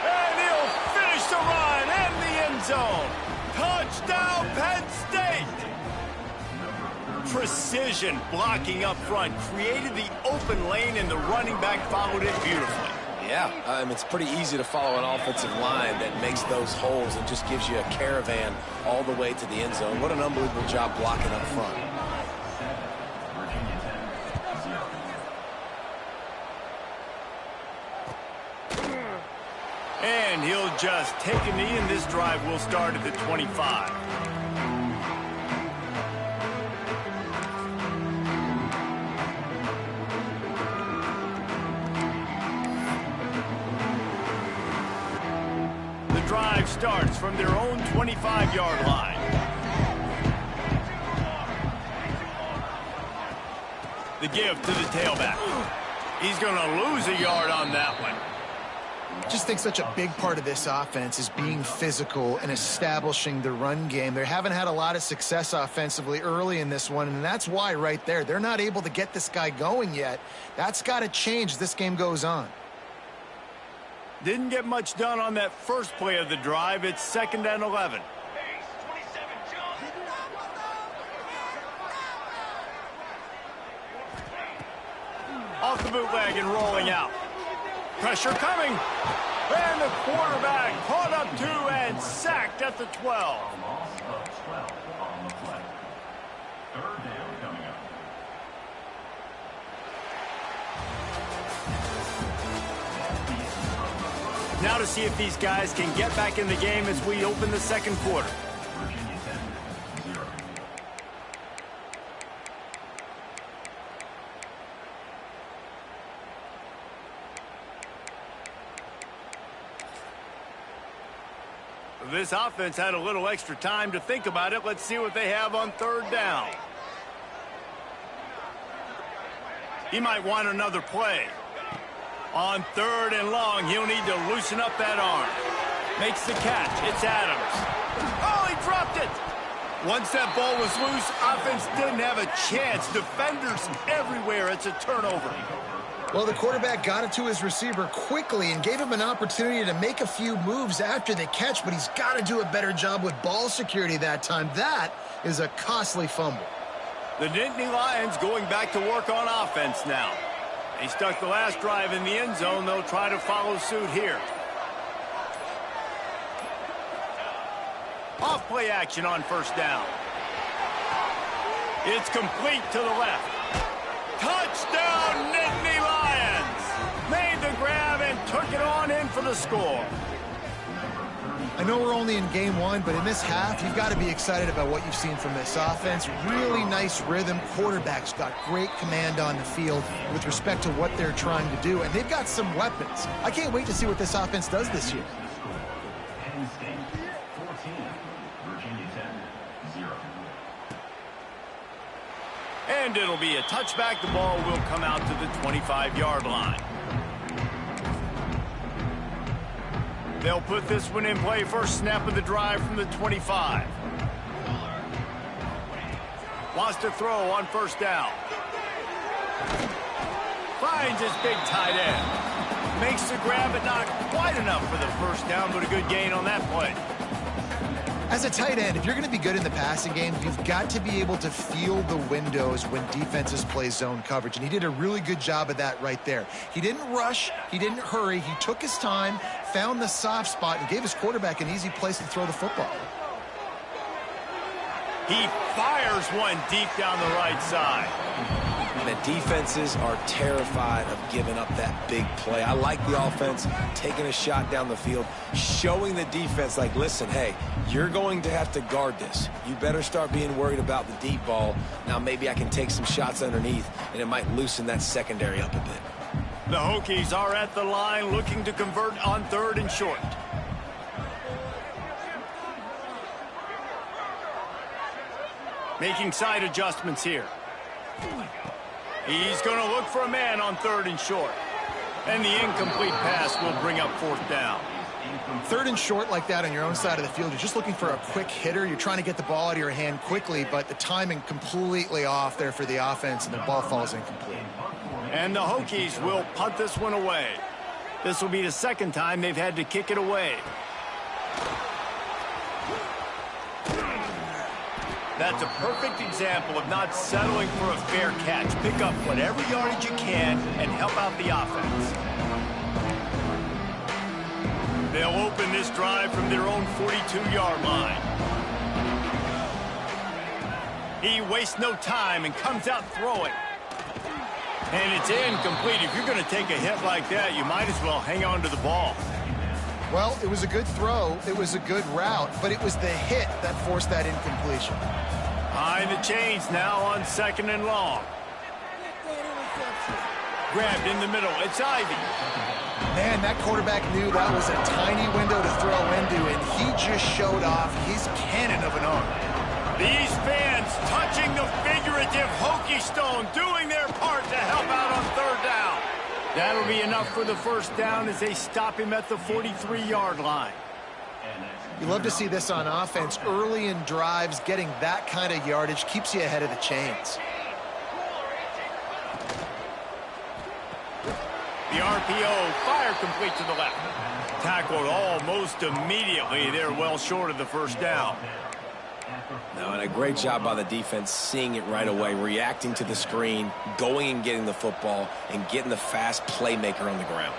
And he'll finish the run in the end zone. Touchdown, Penn State! Precision blocking up front created the open lane, and the running back followed it beautifully. Yeah, it's pretty easy to follow an offensive line that makes those holes and just gives you a caravan all the way to the end zone. What an unbelievable job blocking up front. And he'll just take a knee, and this drive will start at the 25. The drive starts from their own 25-yard line. The give to the tailback. He's going to lose a yard on that one. Just think such a big part of this offense is being physical and establishing the run game. They haven't had a lot of success offensively early in this one, and that's why right there, they're not able to get this guy going yet. That's got to change as this game goes on. Didn't get much done on that first play of the drive. It's 2nd and 11. Off the bootleg and rolling out. Pressure coming. And the quarterback caught up to and sacked at the 12. Now to see if these guys can get back in the game as we open the 2nd quarter. This offense had a little extra time to think about it. Let's see what they have on third down. He might want another play. On third and long, he'll need to loosen up that arm. Makes the catch. It's Adams. Oh, he dropped it. Once that ball was loose, offense didn't have a chance. Defenders everywhere. It's a turnover. Well, the quarterback got it to his receiver quickly and gave him an opportunity to make a few moves after the catch, but he's got to do a better job with ball security that time. That is a costly fumble. The Nittany Lions going back to work on offense now. They stuck the last drive in the end zone. They'll try to follow suit here. Off play action on first down. It's complete to the left. Touchdown, Nittany Lions! Made the grab and took it on in for the score. I know we're only in game one, but in this half, you've got to be excited about what you've seen from this offense. Really nice rhythm. Quarterback's got great command on the field with respect to what they're trying to do, and they've got some weapons. I can't wait to see what this offense does this year. And it'll be a touchback. The ball will come out to the 25-yard line. They'll put this one in play. First snap of the drive from the 25. Wants to throw on first down. Finds his big tight end. Makes the grab, but not quite enough for the first down, but a good gain on that play. As a tight end, if you're going to be good in the passing game, you've got to be able to feel the windows when defenses play zone coverage, and he did a really good job of that right there. He didn't rush, he didn't hurry, he took his time, found the soft spot, and gave his quarterback an easy place to throw the football. He fires one deep down the right side. The defenses are terrified of giving up that big play. I like the offense taking a shot down the field, showing the defense, like, listen, hey, you're going to have to guard this. You better start being worried about the deep ball. Now maybe I can take some shots underneath, and it might loosen that secondary up a bit. The Hokies are at the line looking to convert on third and short. Making side adjustments here. He's going to look for a man on third and short. And the incomplete pass will bring up fourth down. Third and short like that on your own side of the field, you're just looking for a quick hitter. You're trying to get the ball out of your hand quickly, but the timing completely off there for the offense, and the ball falls incomplete. And the Hokies will punt this one away. This will be the second time they've had to kick it away. That's a perfect example of not settling for a fair catch. Pick up whatever yardage you can and help out the offense. They'll open this drive from their own 42-yard line. He wastes no time and comes out throwing. And it's incomplete. If you're going to take a hit like that, you might as well hang on to the ball. Well, it was a good throw. It was a good route, but it was the hit that forced that incompletion. Behind the chains now on second and long. Grabbed in the middle. It's Ivy. Man, that quarterback knew that was a tiny window to throw into, and he just showed off his cannon of an arm. These fans touching the figurative Hokie stone, doing their part to help out on third down. That'll be enough for the first down as they stop him at the 43-yard line. You love to see this on offense. Early in drives, getting that kind of yardage keeps you ahead of the chains. The RPO, fire complete to the left. Tackled almost immediately. They're well short of the first down. No, and a great job by the defense seeing it right away, reacting to the screen, going and getting the football, and getting the fast playmaker on the ground.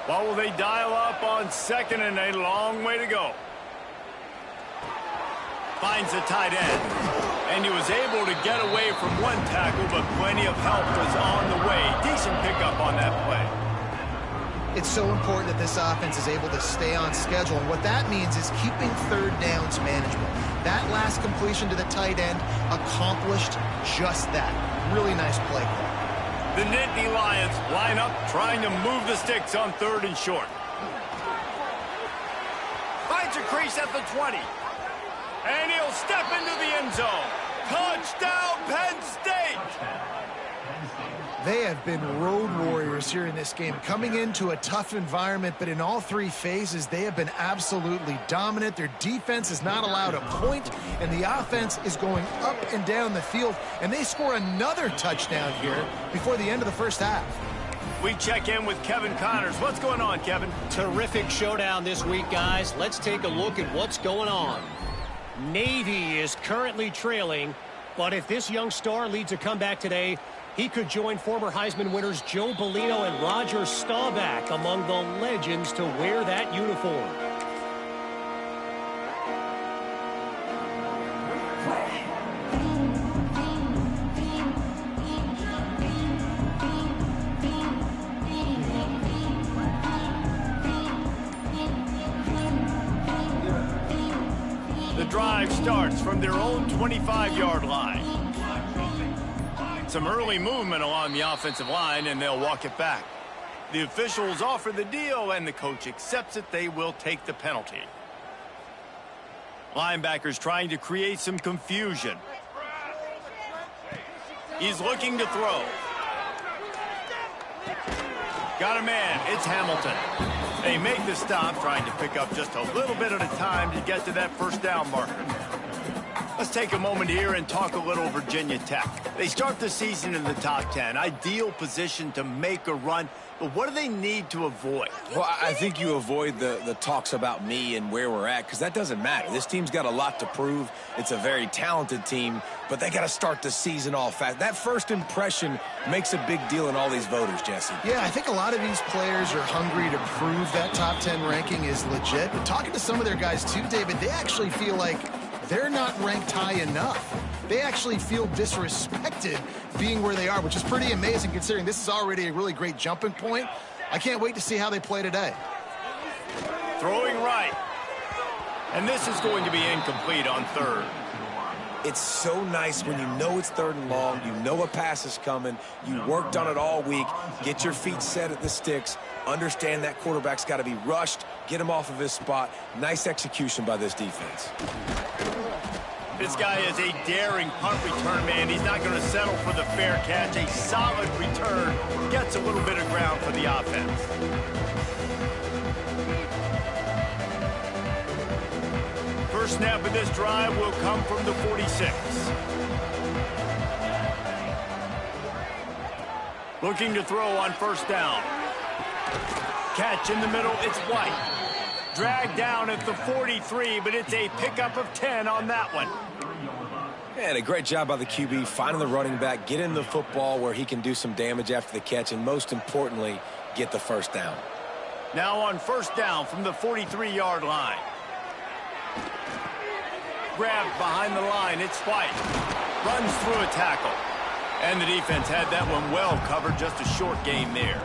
What will they dial up on second, and a long way to go? Finds the tight end, and he was able to get away from one tackle, but plenty of help was on the way. Decent pickup on that play. It's so important that this offense is able to stay on schedule, and what that means is keeping third downs manageable. That last completion to the tight end accomplished just that. Really nice play call. The Nittany Lions line up, trying to move the sticks on third and short. Finds finds a crease at the 20. And he'll step into the end zone. Touchdown, Penn State! They have been road warriors here in this game, coming into a tough environment, but in all three phases, they have been absolutely dominant. Their defense is not allowed a point, and the offense is going up and down the field, and they score another touchdown here before the end of the first half. We check in with Kevin Connors. What's going on, Kevin? Terrific showdown this week, guys. Let's take a look at what's going on. Navy is currently trailing, but if this young star leads a comeback today, he could join former Heisman winners Joe Bellino and Roger Staubach among the legends to wear that uniform. The drive starts from their own 25-yard line. Some early movement along the offensive line, and they'll walk it back. The officials offer the deal, and the coach accepts it. They will take the penalty. Linebackers trying to create some confusion. He's looking to throw. Got a man. It's Hamilton. They make the stop, trying to pick up just a little bit at a time to get to that first down marker. Let's take a moment here and talk a little Virginia Tech. They start the season in the top 10. Ideal position to make a run. But what do they need to avoid? Well, I think you avoid the talks about me and where we're at, because that doesn't matter. This team's got a lot to prove. It's a very talented team, but they got to start the season off fast. That first impression makes a big deal in all these voters, Jesse. Yeah, I think a lot of these players are hungry to prove that top 10 ranking is legit. But talking to some of their guys too, David, they actually feel like they're not ranked high enough. They actually feel disrespected being where they are, which is pretty amazing considering this is already a really great jumping point. I can't wait to see how they play today. Throwing right. And this is going to be incomplete on third. It's so nice when you know it's third and long, you know a pass is coming, you worked on it all week, get your feet set at the sticks, understand that quarterback's got to be rushed, get him off of his spot. Nice execution by this defense. This guy is a daring punt return man. He's not going to settle for the fair catch. A solid return. Gets a little bit of ground for the offense. First snap of this drive will come from the 46. Looking to throw on first down. Catch in the middle. It's White. Dragged down at the 43, but it's a pickup of 10 on that one. And a great job by the QB, finding the running back, getting the football where he can do some damage after the catch, and most importantly, get the first down. Now on first down from the 43-yard line. Grabbed behind the line, it's White. Runs through a tackle. And the defense had that one well covered, just a short gain there.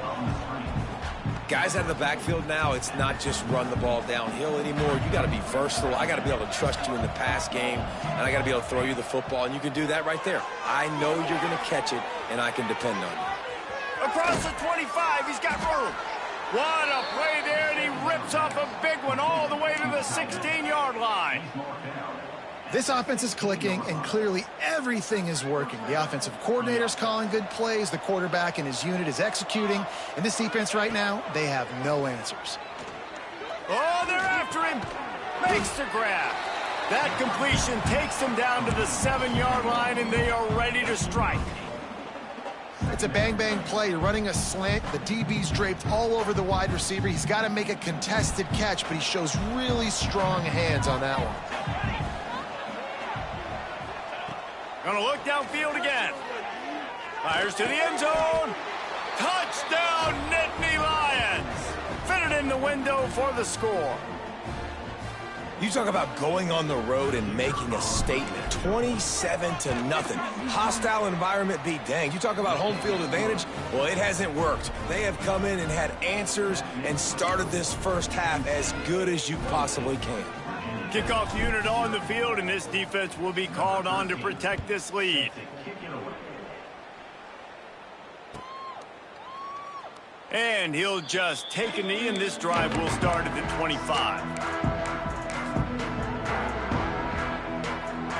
Guys out of the backfield now, it's not just run the ball downhill anymore. You got to be versatile. I got to be able to trust you in the pass game, and I got to be able to throw you the football, and you can do that right there. I know you're going to catch it, and I can depend on you. Across the 25, he's got room. What a play there, and he rips off a big one all the way to the 16-yard line. This offense is clicking, and clearly everything is working. The offensive coordinator's calling good plays. The quarterback and his unit is executing. And this defense right now, they have no answers. Oh, they're after him. Makes the grab. That completion takes them down to the 7-yard line, and they are ready to strike. It's a bang-bang play. You're running a slant. The DB's draped all over the wide receiver. He's got to make a contested catch, but he shows really strong hands on that one. Gonna look downfield again. Fires to the end zone. Touchdown, Nittany Lions. Fitted in the window for the score. You talk about going on the road and making a statement. 27-0. Hostile environment be danged. You talk about home field advantage. Well, it hasn't worked. They have come in and had answers and started this first half as good as you possibly can. Kickoff unit on the field, and this defense will be called on to protect this lead. And he'll just take a knee, and this drive will start at the 25.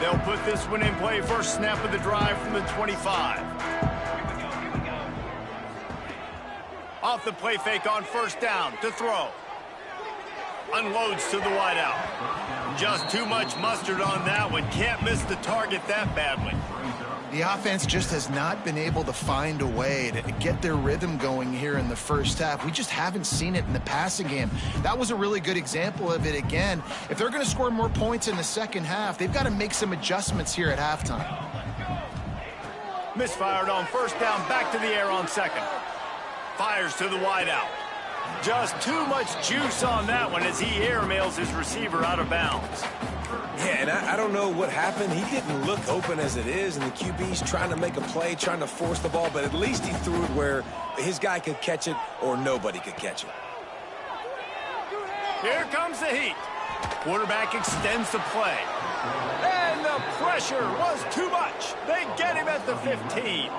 They'll put this one in play first snap of the drive from the 25. Off the play fake on first down to throw. Unloads to the wideout. Just too much mustard on that one. Can't miss the target that badly. The offense just has not been able to find a way to get their rhythm going here in the first half. We just haven't seen it in the passing game. That was a really good example of it again. If they're going to score more points in the second half, they've got to make some adjustments here at halftime. Misfired on first down, back to the air on second. Fires to the wideout. Just too much juice on that one as he airmails his receiver out of bounds. Yeah, and I don't know what happened. He didn't look open as it is, and the QB's trying to make a play, trying to force the ball, but at least he threw it where his guy could catch it or nobody could catch it. Here comes the heat. Quarterback extends the play. And the pressure was too much. They get him at the 15.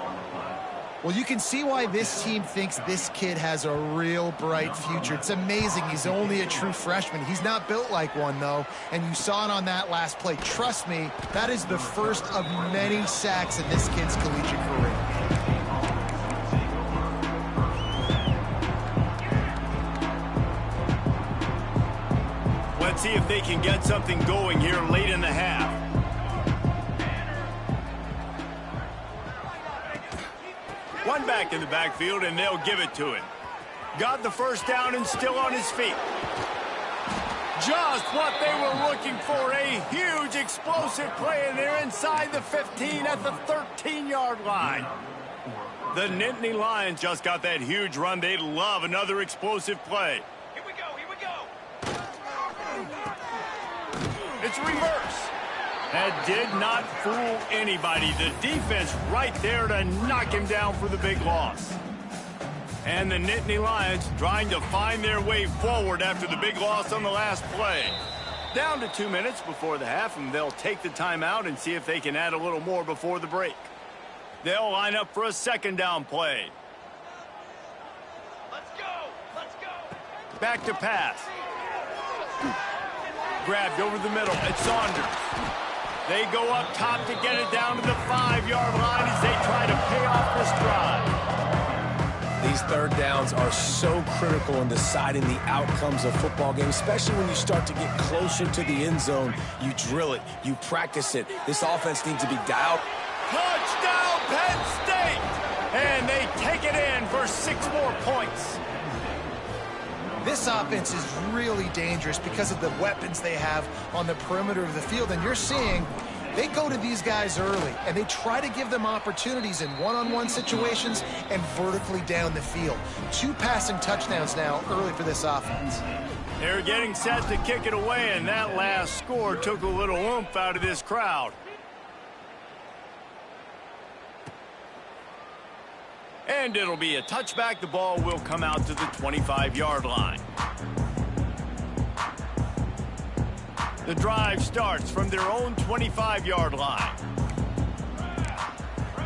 Well, you can see why this team thinks this kid has a real bright future. It's amazing. He's only a true freshman. He's not built like one, though, and you saw it on that last play. Trust me, that is the first of many sacks in this kid's collegiate career. Let's see if they can get something going here late in the half. One back in the backfield, and they'll give it to him. Got the first down and still on his feet. Just what they were looking for, a huge explosive play, and they're inside the 15 at the 13-yard line. The Nittany Lions just got that huge run. They love another explosive play. Here we go, here we go. It's reverse. That did not fool anybody. The defense right there to knock him down for the big loss. And the Nittany Lions trying to find their way forward after the big loss on the last play. Down to 2 minutes before the half, and they'll take the timeout and see if they can add a little more before the break. They'll line up for a second down play. Let's go! Let's go! Back to pass. Grabbed over the middle. It's Saunders. They go up top to get it down to the 5-yard line as they try to pay off this drive. These third downs are so critical in deciding the outcomes of football games, especially when you start to get closer to the end zone. You drill it. You practice it. This offense needs to be dialed. Touchdown, Penn State! And they take it in for 6 more points. This offense is really dangerous because of the weapons they have on the perimeter of the field. And you're seeing they go to these guys early, and they try to give them opportunities in one-on-one situations and vertically down the field. 2 passing touchdowns now early for this offense. They're getting set to kick it away, and that last score took a little oomph out of this crowd. And it'll be a touchback. The ball will come out to the 25-yard line. The drive starts from their own 25-yard line.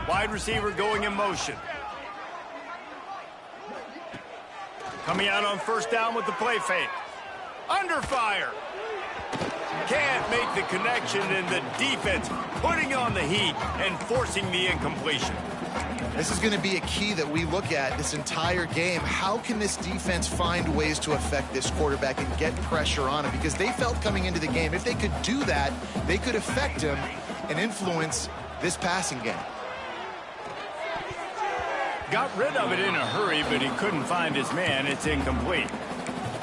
Wide receiver going in motion. Coming out on first down with the play fake. Under fire. Can't make the connection, and the defense putting on the heat and forcing the incompletion. This is going to be a key that we look at this entire game. How can this defense find ways to affect this quarterback and get pressure on him? Because they felt coming into the game, if they could do that, they could affect him and influence this passing game. Got rid of it in a hurry, but he couldn't find his man. It's incomplete.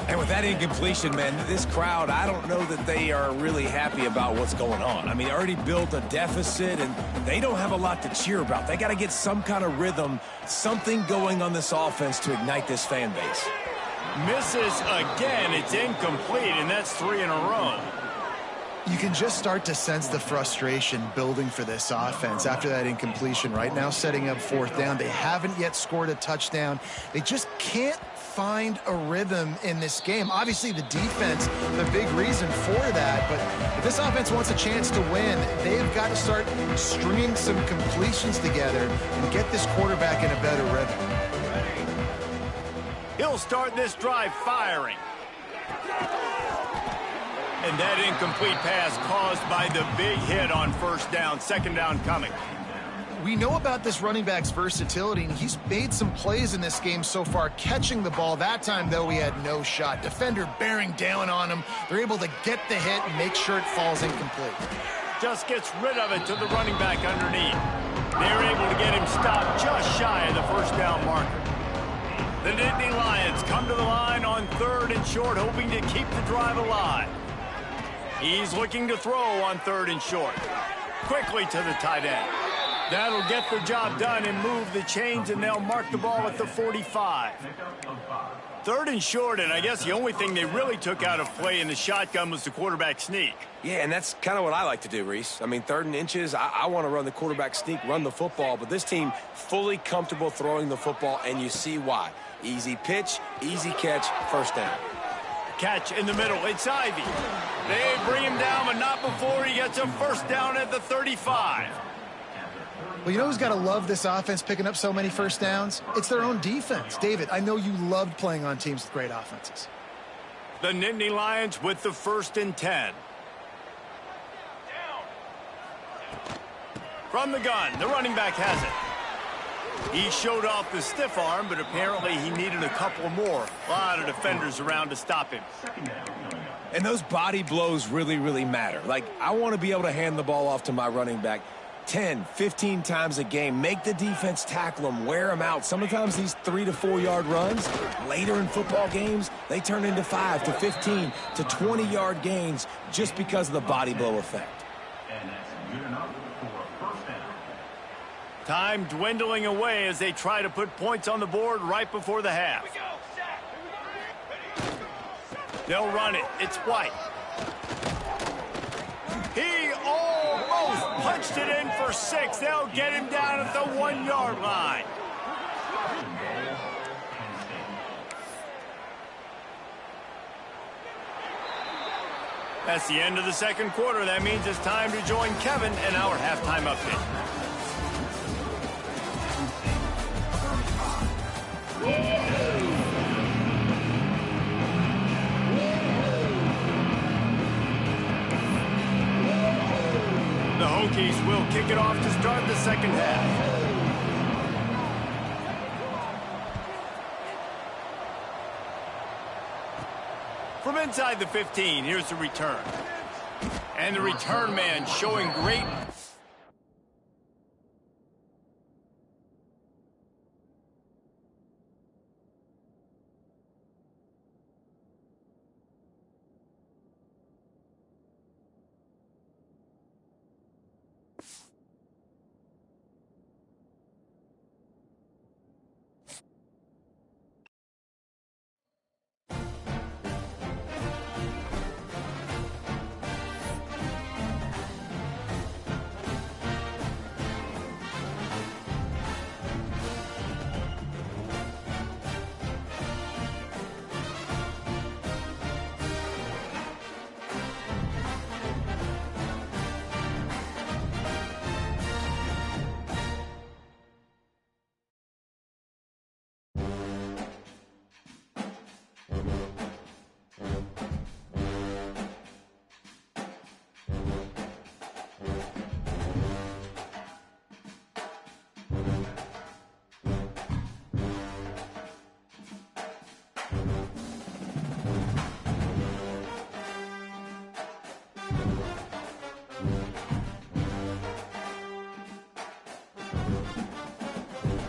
And with that incompletion, man, this crowd, I don't know that they are really happy about what's going on. I mean, they already built a deficit, and they don't have a lot to cheer about. They got to get some kind of rhythm, something going on this offense to ignite this fan base. Misses again. It's incomplete, and that's 3 in a row. You can just start to sense the frustration building for this offense after that incompletion. Right now, setting up 4th down. They haven't yet scored a touchdown. They just can't find a rhythm in this game. Obviously, the defense, the big reason for that, but if this offense wants a chance to win, they've got to start stringing some completions together and get this quarterback in a better rhythm. He'll start this drive firing. And that incomplete pass caused by the big hit on first down, second down coming. We know about this running back's versatility, and he's made some plays in this game so far, catching the ball. That time, though, he had no shot. Defender bearing down on him. They're able to get the hit and make sure it falls incomplete. Just gets rid of it to the running back underneath. They're able to get him stopped just shy of the first down marker. The Nittany Lions come to the line on 3rd and short, hoping to keep the drive alive. He's looking to throw on 3rd and short. Quickly to the tight end. That'll get the job done and move the chains, and they'll mark the ball at the 45. 3rd and short, and I guess the only thing they really took out of play in the shotgun was the quarterback sneak. Yeah, and that's kind of what I like to do, Reese. I mean, 3rd and inches, I want to run the quarterback sneak, run the football, but this team fully comfortable throwing the football, and you see why. Easy pitch, easy catch, first down. Catch in the middle, it's Ivy. They bring him down, but not before he gets a first down at the 35. Well, you know who's got to love this offense picking up so many first downs? It's their own defense. David, I know you loved playing on teams with great offenses. The Nittany Lions with the 1st and 10. From the gun, the running back has it. He showed off the stiff arm, but apparently he needed a couple more. A lot of defenders around to stop him. And those body blows really, really matter. Like, I want to be able to hand the ball off to my running back 10, 15 times a game. Make the defense tackle them, wear them out. Sometimes these 3 to 4 yard runs, later in football games, they turn into 5 to 15 to 20 yard gains just because of the body blow effect. Time dwindling away as they try to put points on the board right before the half. They'll run it. It's White. He almost punched it in for 6. They'll get him down at the 1 yard line. That's the end of the second quarter. That means it's time to join Kevin in our halftime update. The Hokies will kick it off to start the second half. From inside the 15, here's the return. And the return man showing great...